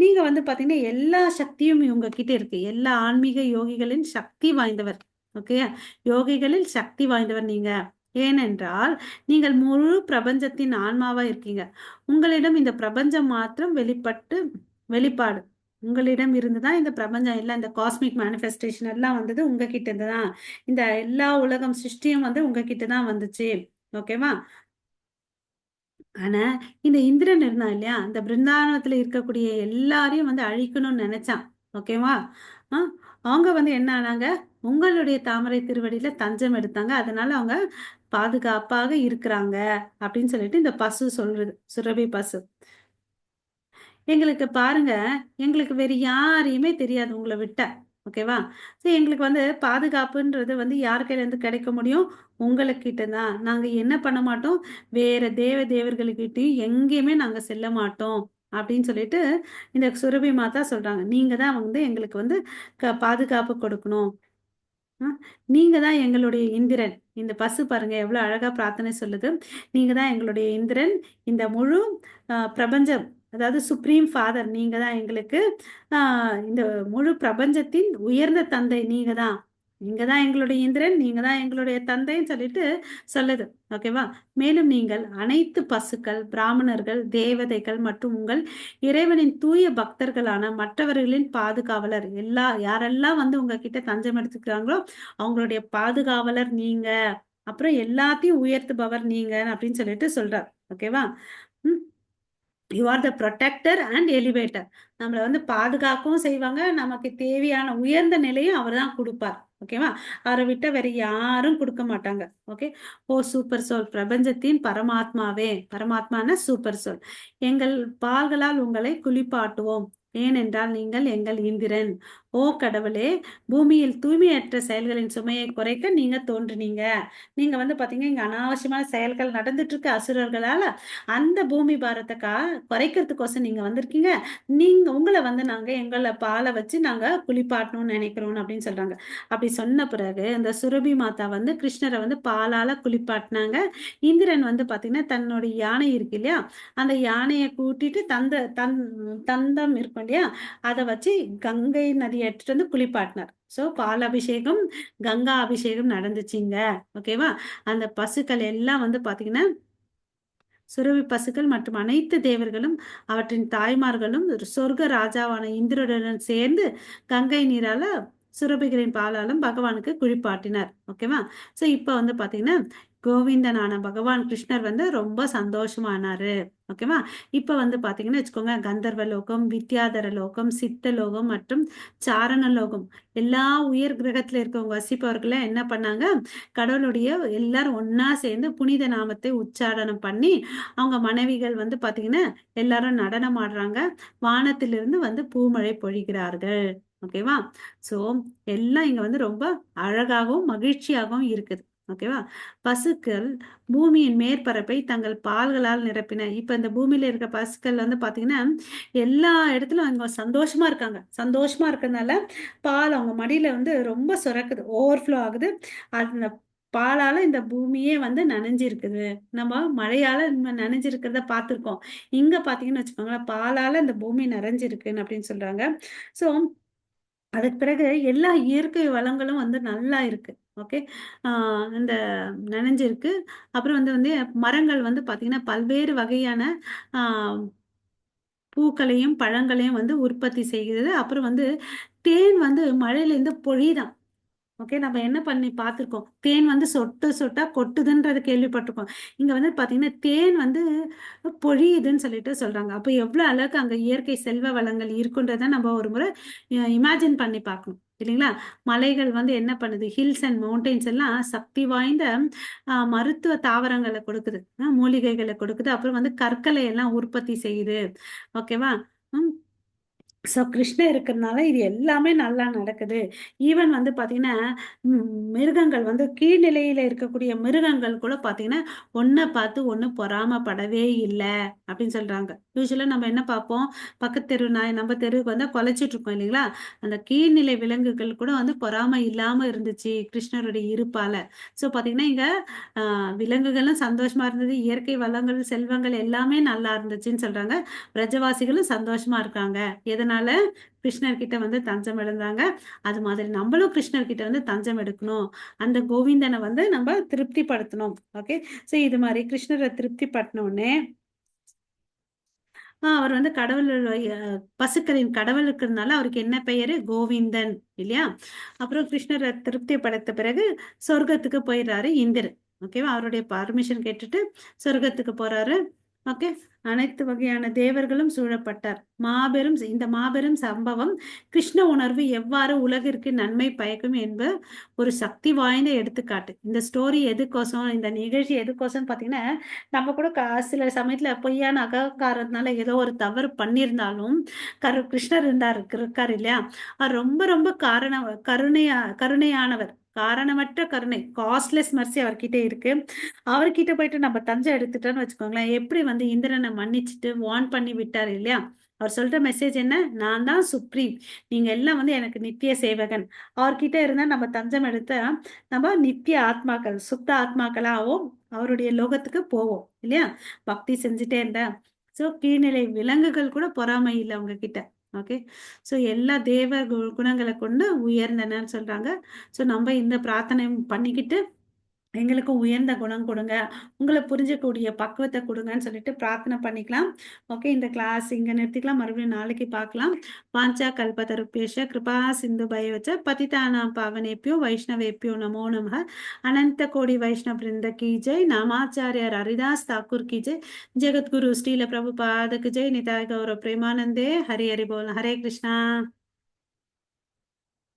நீங்க வந்து பாத்தீங்கன்னா எல்லா சக்தியும் உங்க கிட்ட இருக்கு, எல்லா ஆன்மீக யோகிகளின் சக்தி வாய்ந்தவர். ஓகே, யோகிகளில் சக்தி வாய்ந்தவர் நீங்க. ஏனென்றால் நீங்கள் முழு பிரபஞ்சத்தின் ஆன்மாவா இருக்கீங்க. உங்களிடம் இந்த பிரபஞ்சம் மாத்திரம் வெளிப்பாடு. உங்களிடம் இருந்துதான் இந்த பிரபஞ்சம் எல்லாம், இந்த காஸ்மிக் மேனிஃபெஸ்டேஷன் எல்லாம் வந்தது உங்ககிட்ட இருந்துதான். இந்த எல்லா உலகம் சிருஷ்டியும் வந்து உங்ககிட்ட தான் வந்துச்சு. ஓகேவா? ஆனா இந்த இந்திரன் இருந்தான் இல்லையா, இந்த பிருந்தாவனத்துல இருக்கக்கூடிய எல்லாரையும் வந்து அழிக்கணும்னு நினைச்சான். ஓகேவா? ஆஹ் அவங்க வந்து என்ன ஆனாங்க, உங்களுடைய தாமரை திருவடியில தஞ்சம் எடுத்தாங்க. அதனால அவங்க பாதுகாப்பாக இருக்கிறாங்க அப்படின்னு சொல்லிட்டு இந்த பசு சொல்றது, சுரபி பசு. எங்களுக்கு பாருங்க, எங்களுக்கு வேற யாரையுமே தெரியாது உங்களை விட்ட. ஓகேவா? சோ எங்களுக்கு வந்து பாதுகாப்புன்றது வந்து யார் கையில இருந்து கிடைக்க முடியும்? உங்களுக்கிட்ட தான். நாங்க என்ன பண்ண மாட்டோம், வேற தேவர்களுக்கிட்டையும் எங்கேயுமே நாங்க செல்ல மாட்டோம் அப்படின்னு சொல்லிட்டு இந்த சுரபி மாதா சொல்றாங்க. நீங்க தான் வந்து எங்களுக்கு வந்து பாதுகாப்பு கொடுக்கணும். ஆ, நீங்க தான் எங்களுடைய இந்திரன். இந்த பசு பாருங்க எவ்வளவு அழகா பிரார்த்தனை சொல்லுது. நீங்க தான் எங்களுடைய இந்திரன். இந்த முழு பிரபஞ்சம், அதாவது சுப்ரீம் ஃபாதர் நீங்க தான் எங்களுக்கு. இந்த முழு பிரபஞ்சத்தின் உயர்ந்த தந்தை நீங்க தான். நீங்க தான் எங்களுடைய இந்திரன், நீங்க தான் எங்களுடைய தந்தைன்னு சொல்லிட்டு சொல்லுது. ஓகேவா? மேலும் நீங்கள் அனைத்து பசுக்கள், பிராமணர்கள், தேவதைகள் மற்றும் உங்கள் இறைவனின் தூய பக்தர்களான மற்றவர்களின் பாதுகாவலர். யாரெல்லாம் வந்து உங்ககிட்ட தஞ்சம் எடுத்துக்கிறாங்களோ அவங்களுடைய பாதுகாவலர் நீங்க. அப்புறம் எல்லாத்தையும் உயர்த்துபவர் நீங்க அப்படின்னு சொல்லிட்டு சொல்றார். ஓகேவா? You are the protector and elevator. நம்மளை வந்து பாதுகாக்கவும் செய்வாங்க, நமக்கு தேவையான உயர்ந்த நிலையும் அவர் தான் கொடுப்பார். ஓகேவா? அவரை விட்ட வேற யாரும் கொடுக்க மாட்டாங்க. ஓகே. ஓ சூப்பர் சோல், பிரபஞ்சத்தின் பரமாத்மாவே, பரமாத்மான சூப்பர் சோல், எங்கள் பால்களால் உங்களை குளிப்பாட்டுவோம், ஏனென்றால் நீங்கள் எங்கள் இந்திரன். ஓ கடவுளே, பூமியில் தூய்மையற்ற செயல்களின் சுமையை குறைக்க நீங்க தோன்றுனீங்க. நீங்க வந்து பாத்தீங்கன்னா இங்க அனாவசியமான செயல்கள் நடந்துட்டு இருக்கு அசுரர்களால. அந்த பூமி பாரத்தை குறைக்கிறதுக்கோசம் நீங்க வந்திருக்கீங்க. நீங்க உங்களை வந்து நாங்க எங்களை பாலை வச்சு நாங்க குளிப்பாட்டணும்னு நினைக்கிறோம் அப்படின்னு சொல்றாங்க. அப்படி சொன்ன பிறகு இந்த சுரபி மாதா வந்து கிருஷ்ணரை வந்து பாலால குளிப்பாட்டினாங்க. இந்திரன் வந்து பாத்தீங்கன்னா தன்னுடைய யானை இருக்கு இல்லையா, அந்த யானையை கூட்டிட்டு தந்தம் இருக்கும் இல்லையா, அதை வச்சு கங்கை நதியை எடுத்துட்டு வந்து குளிப்பாட்டினார். சோ பால் அபிஷேகம், கங்கா அபிஷேகம் நடந்துச்சுங்க. ஓகேவா? அந்த பசுக்கள் எல்லாம் வந்து பாத்தீங்கன்னா சுரவி பசுக்கள் மற்றும் அனைத்து தேவர்களும் அவற்றின் தாய்மார்களும் சொர்க்க ராஜாவான இந்திரனுடன் சேர்ந்து கங்கை நீரால சுரபிகளின் பாலாலும் பகவானுக்கு குளிப்பாட்டினார். ஓகேவா? சோ இப்ப வந்து பாத்தீங்கன்னா கோவிந்தனான பகவான் கிருஷ்ணர் வந்து ரொம்ப சந்தோஷமானாரு. ஓகேவா? இப்ப வந்து பாத்தீங்கன்னா வச்சுக்கோங்க, கந்தர்வ லோகம், வித்யாதர லோகம், சித்த லோகம் மற்றும் சாரண லோகம், எல்லா உயர் கிரகத்துல இருக்கவங்க வசிப்பவர்களை என்ன பண்ணாங்க, கடவுளுடைய எல்லாரும் ஒன்னா சேர்ந்து புனித நாமத்தை உச்சாரணம் பண்ணி அவங்க மனைவிகள் வந்து பாத்தீங்கன்னா எல்லாரும் நடனம் ஆடுறாங்க. வானத்திலிருந்து வந்து பூமழை பொழிகிறார்கள். ஓகேவா? சோ எல்லாம் இங்க வந்து ரொம்ப அழகாகவும் மகிழ்ச்சியாகவும் இருக்குது. ஓகேவா? பசுக்கள் பூமியின் மேற்பரப்பை தங்கள் பால்களால் நிரப்பின. இப்ப இந்த பூமியில இருக்க பசுக்கள் வந்து பாத்தீங்கன்னா எல்லா இடத்துலயும் அவங்க சந்தோஷமா இருக்காங்க. சந்தோஷமா இருக்கறதுனால பால் அவங்க மடியில வந்து ரொம்ப சுரக்குது, ஓவர்ஃப்ளோ ஆகுது. அந்த பாலால இந்த பூமியே வந்து நனைஞ்சிருக்குது. நம்ம மழையால நனைஞ்சிருக்கிறத பார்த்திருக்கோம். இங்க பாத்தீங்கன்னு வச்சுக்கோங்களேன், பாலால இந்த பூமி நிறைஞ்சிருக்குன்னு அப்படின்னு சொல்றாங்க. ஸோ அதுக்கு பிறகு எல்லா இயற்கை வளங்களும் வந்து நல்லா இருக்கு. ஓகே. இந்த நனைஞ்சிருக்கு. அப்புறம் வந்து மரங்கள் வந்து பாத்தீங்கன்னா பல்வேறு வகையான ஆஹ் பூக்களையும் பழங்களையும் வந்து உற்பத்தி செய்கிறது. அப்புறம் வந்து தேன் வந்து மழையிலேருந்து பொழியுதாம். ஓகே. நம்ம என்ன பண்ணி பார்த்துருக்கோம். தேன் வந்து சொட்டு சொட்டா கொட்டுதுன்றது கேள்விப்பட்டிருக்கோம். இங்க வந்து பார்த்தீங்கன்னா, தேன் வந்து பொழியுதுன்னு சொல்லிட்டு சொல்றாங்க. அப்ப எவ்வளோ அளவுக்கு அங்க இயற்கை செல்வ வளங்கள் இருக்குன்றத நம்ம ஒரு முறை இமேஜின் பண்ணி பார்க்கணும். இல்லைங்களா? மலைகள் வந்து என்ன பண்ணுது? ஹில்ஸ் அண்ட் மவுண்டெயின்ஸ் எல்லாம் சக்தி வாய்ந்த மருத்துவ தாவரங்கள கொடுக்குது. மூலிகைகள கொடுக்குது. அப்புறம் வந்து கற்களை எல்லாம் உற்பத்தி செய்யுது. ஓகேவா? ம். ஸோ கிருஷ்ணர் இருக்கிறதுனால இது எல்லாமே நல்லா நடக்குது. ஈவன் வந்து பார்த்தீங்கன்னா, ம் மிருகங்கள் வந்து கீழ்நிலையில இருக்கக்கூடிய மிருகங்கள் கூட பார்த்தீங்கன்னா, ஒண்ண பார்த்து ஒண்ணு பொறாமப்படவே இல்ல அப்படின்னு சொல்றாங்க. யூசுவலா நம்ம என்ன பார்ப்போம், பக்கத்து தெரு நாய் நம்ம தெருவுக்கு வந்தா குலைச்சிட்டு இருக்கோம் இல்லைங்களா? அந்த கீழ்நிலை விலங்குகள் கூட வந்து பொறாமை இல்லாம இருந்துச்சு கிருஷ்ணருடைய இருப்பால. ஸோ பார்த்தீங்கன்னா, இங்க அ விலங்குகளும் சந்தோஷமா இருந்தது. இயற்கை வளங்கள், செல்வங்கள் எல்லாமே நல்லா இருந்துச்சுன்னு சொல்றாங்க. பிரஜவாசிகளும் சந்தோஷமா இருக்காங்க. எதனால? கிருஷ்ணர் கிட்ட வந்து தஞ்சம் அடைந்தாங்க. அது மாதிரி நம்மளும் கிருஷ்ணர் கிட்ட வந்து தஞ்சம் எடுக்கணும். அந்த கோவிந்தனை வந்து நம்ம திருப்திப்படுத்தணும். ஓகே. சோ இது மாதிரி கிருஷ்ணரை திருப்திப்படுத்தின உடனே அவர் வந்து கடவுள் பசுக்களின் கடவுள் இருக்கிறதுனால அவருக்கு என்ன பெயரு? கோவிந்தன் இல்லையா? அப்புறம் கிருஷ்ணரை திருப்திப்படுத்த பிறகு சொர்க்கத்துக்கு போயிடுறாரு இந்திரன். ஓகேவா? அவருடைய பர்மிஷன் கேட்டுட்டு சொர்க்கத்துக்கு போறாரு. ஓகே. அனைத்து வகையான தேவர்களும் சூழப்பட்டார். இந்த மாபெரும் சம்பவம் கிருஷ்ண உணர்வு எவ்வாறு உலகிற்கு நன்மை பயக்கும் என்ப ஒரு சக்தி வாய்ந்த எடுத்துக்காட்டு. இந்த ஸ்டோரி எதுக்கோசம், இந்த நிகழ்ச்சி எதுக்கோசம் பாத்தீங்கன்னா, நம்ம கூட சில சமயத்துல பொய்யான அகங்காரத்தினால ஏதோ ஒரு தவறு பண்ணியிருந்தாலும் கிருஷ்ணர் இருக்காரு இல்லையா? அவர் ரொம்ப ரொம்ப கருணையானவர். காரணமற்ற கருணை, காஸ்ட்லெஸ் மர்சி அவர்கிட்ட இருக்கு. அவர்கிட்ட போயிட்டு நம்ம தஞ்சம் எடுத்துட்டோம்னு வச்சுக்கோங்களேன், எப்படி வந்து இந்திரனை மன்னிச்சுட்டு வார்ன் பண்ணி விட்டாரு இல்லையா? அவர் சொல்ற மெசேஜ் என்ன? நான் தான் சுப்ரீம், நீங்க எல்லாம் வந்து எனக்கு நித்திய சேவகன். அவர்கிட்ட இருந்தா நம்ம தஞ்சம் எடுத்தா நம்ம நித்திய ஆத்மாக்கள், சுத்த ஆத்மாக்களாகவும் அவருடைய லோகத்துக்கு போவோம் இல்லையா? பக்தி செஞ்சுட்டே இருந்தா. சோ கீழ்நிலை விலங்குகள் கூட பொறாமை இல்லை அவங்க கிட்ட. ஓகே. சோ எல்லா தேவ குணங்களை கொண்டு உயர்ந்தனன்னு சொல்றாங்க. சோ நம்ம இந்த பிரார்த்தனை பண்ணிக்கிட்டு எங்களுக்கு உயர்ந்த குணம் கொடுங்க, உங்களை புரிஞ்சக்கூடிய பக்குவத்தை கொடுங்கன்னு சொல்லிட்டு பிரார்த்தனை பண்ணிக்கலாம். ஓகே. இந்த கிளாஸ் இங்க நிறுத்திக்கலாம். மறுபடியும் நாளைக்கு பார்க்கலாம். வாஞ்சா கல்பதருப்பேஷ கிருபா சிந்து பயவச்ச பதிதானாம் பாவனேப்பியோ வைஷ்ணவேப்பியோ நமோ நமः. அனந்த கோடி வைஷ்ணவ பிருந்த கி ஜெய். நாமாச்சாரியார் ஹரிதாஸ் தாக்கூர் கி ஜெய். ஜெகத்குரு ஸ்ரீல பிரபுபாதக்கு ஜெய். நிதாய் கௌரவ பிரேமானந்தே. ஹரி ஹரி போல். ஹரே கிருஷ்ணா.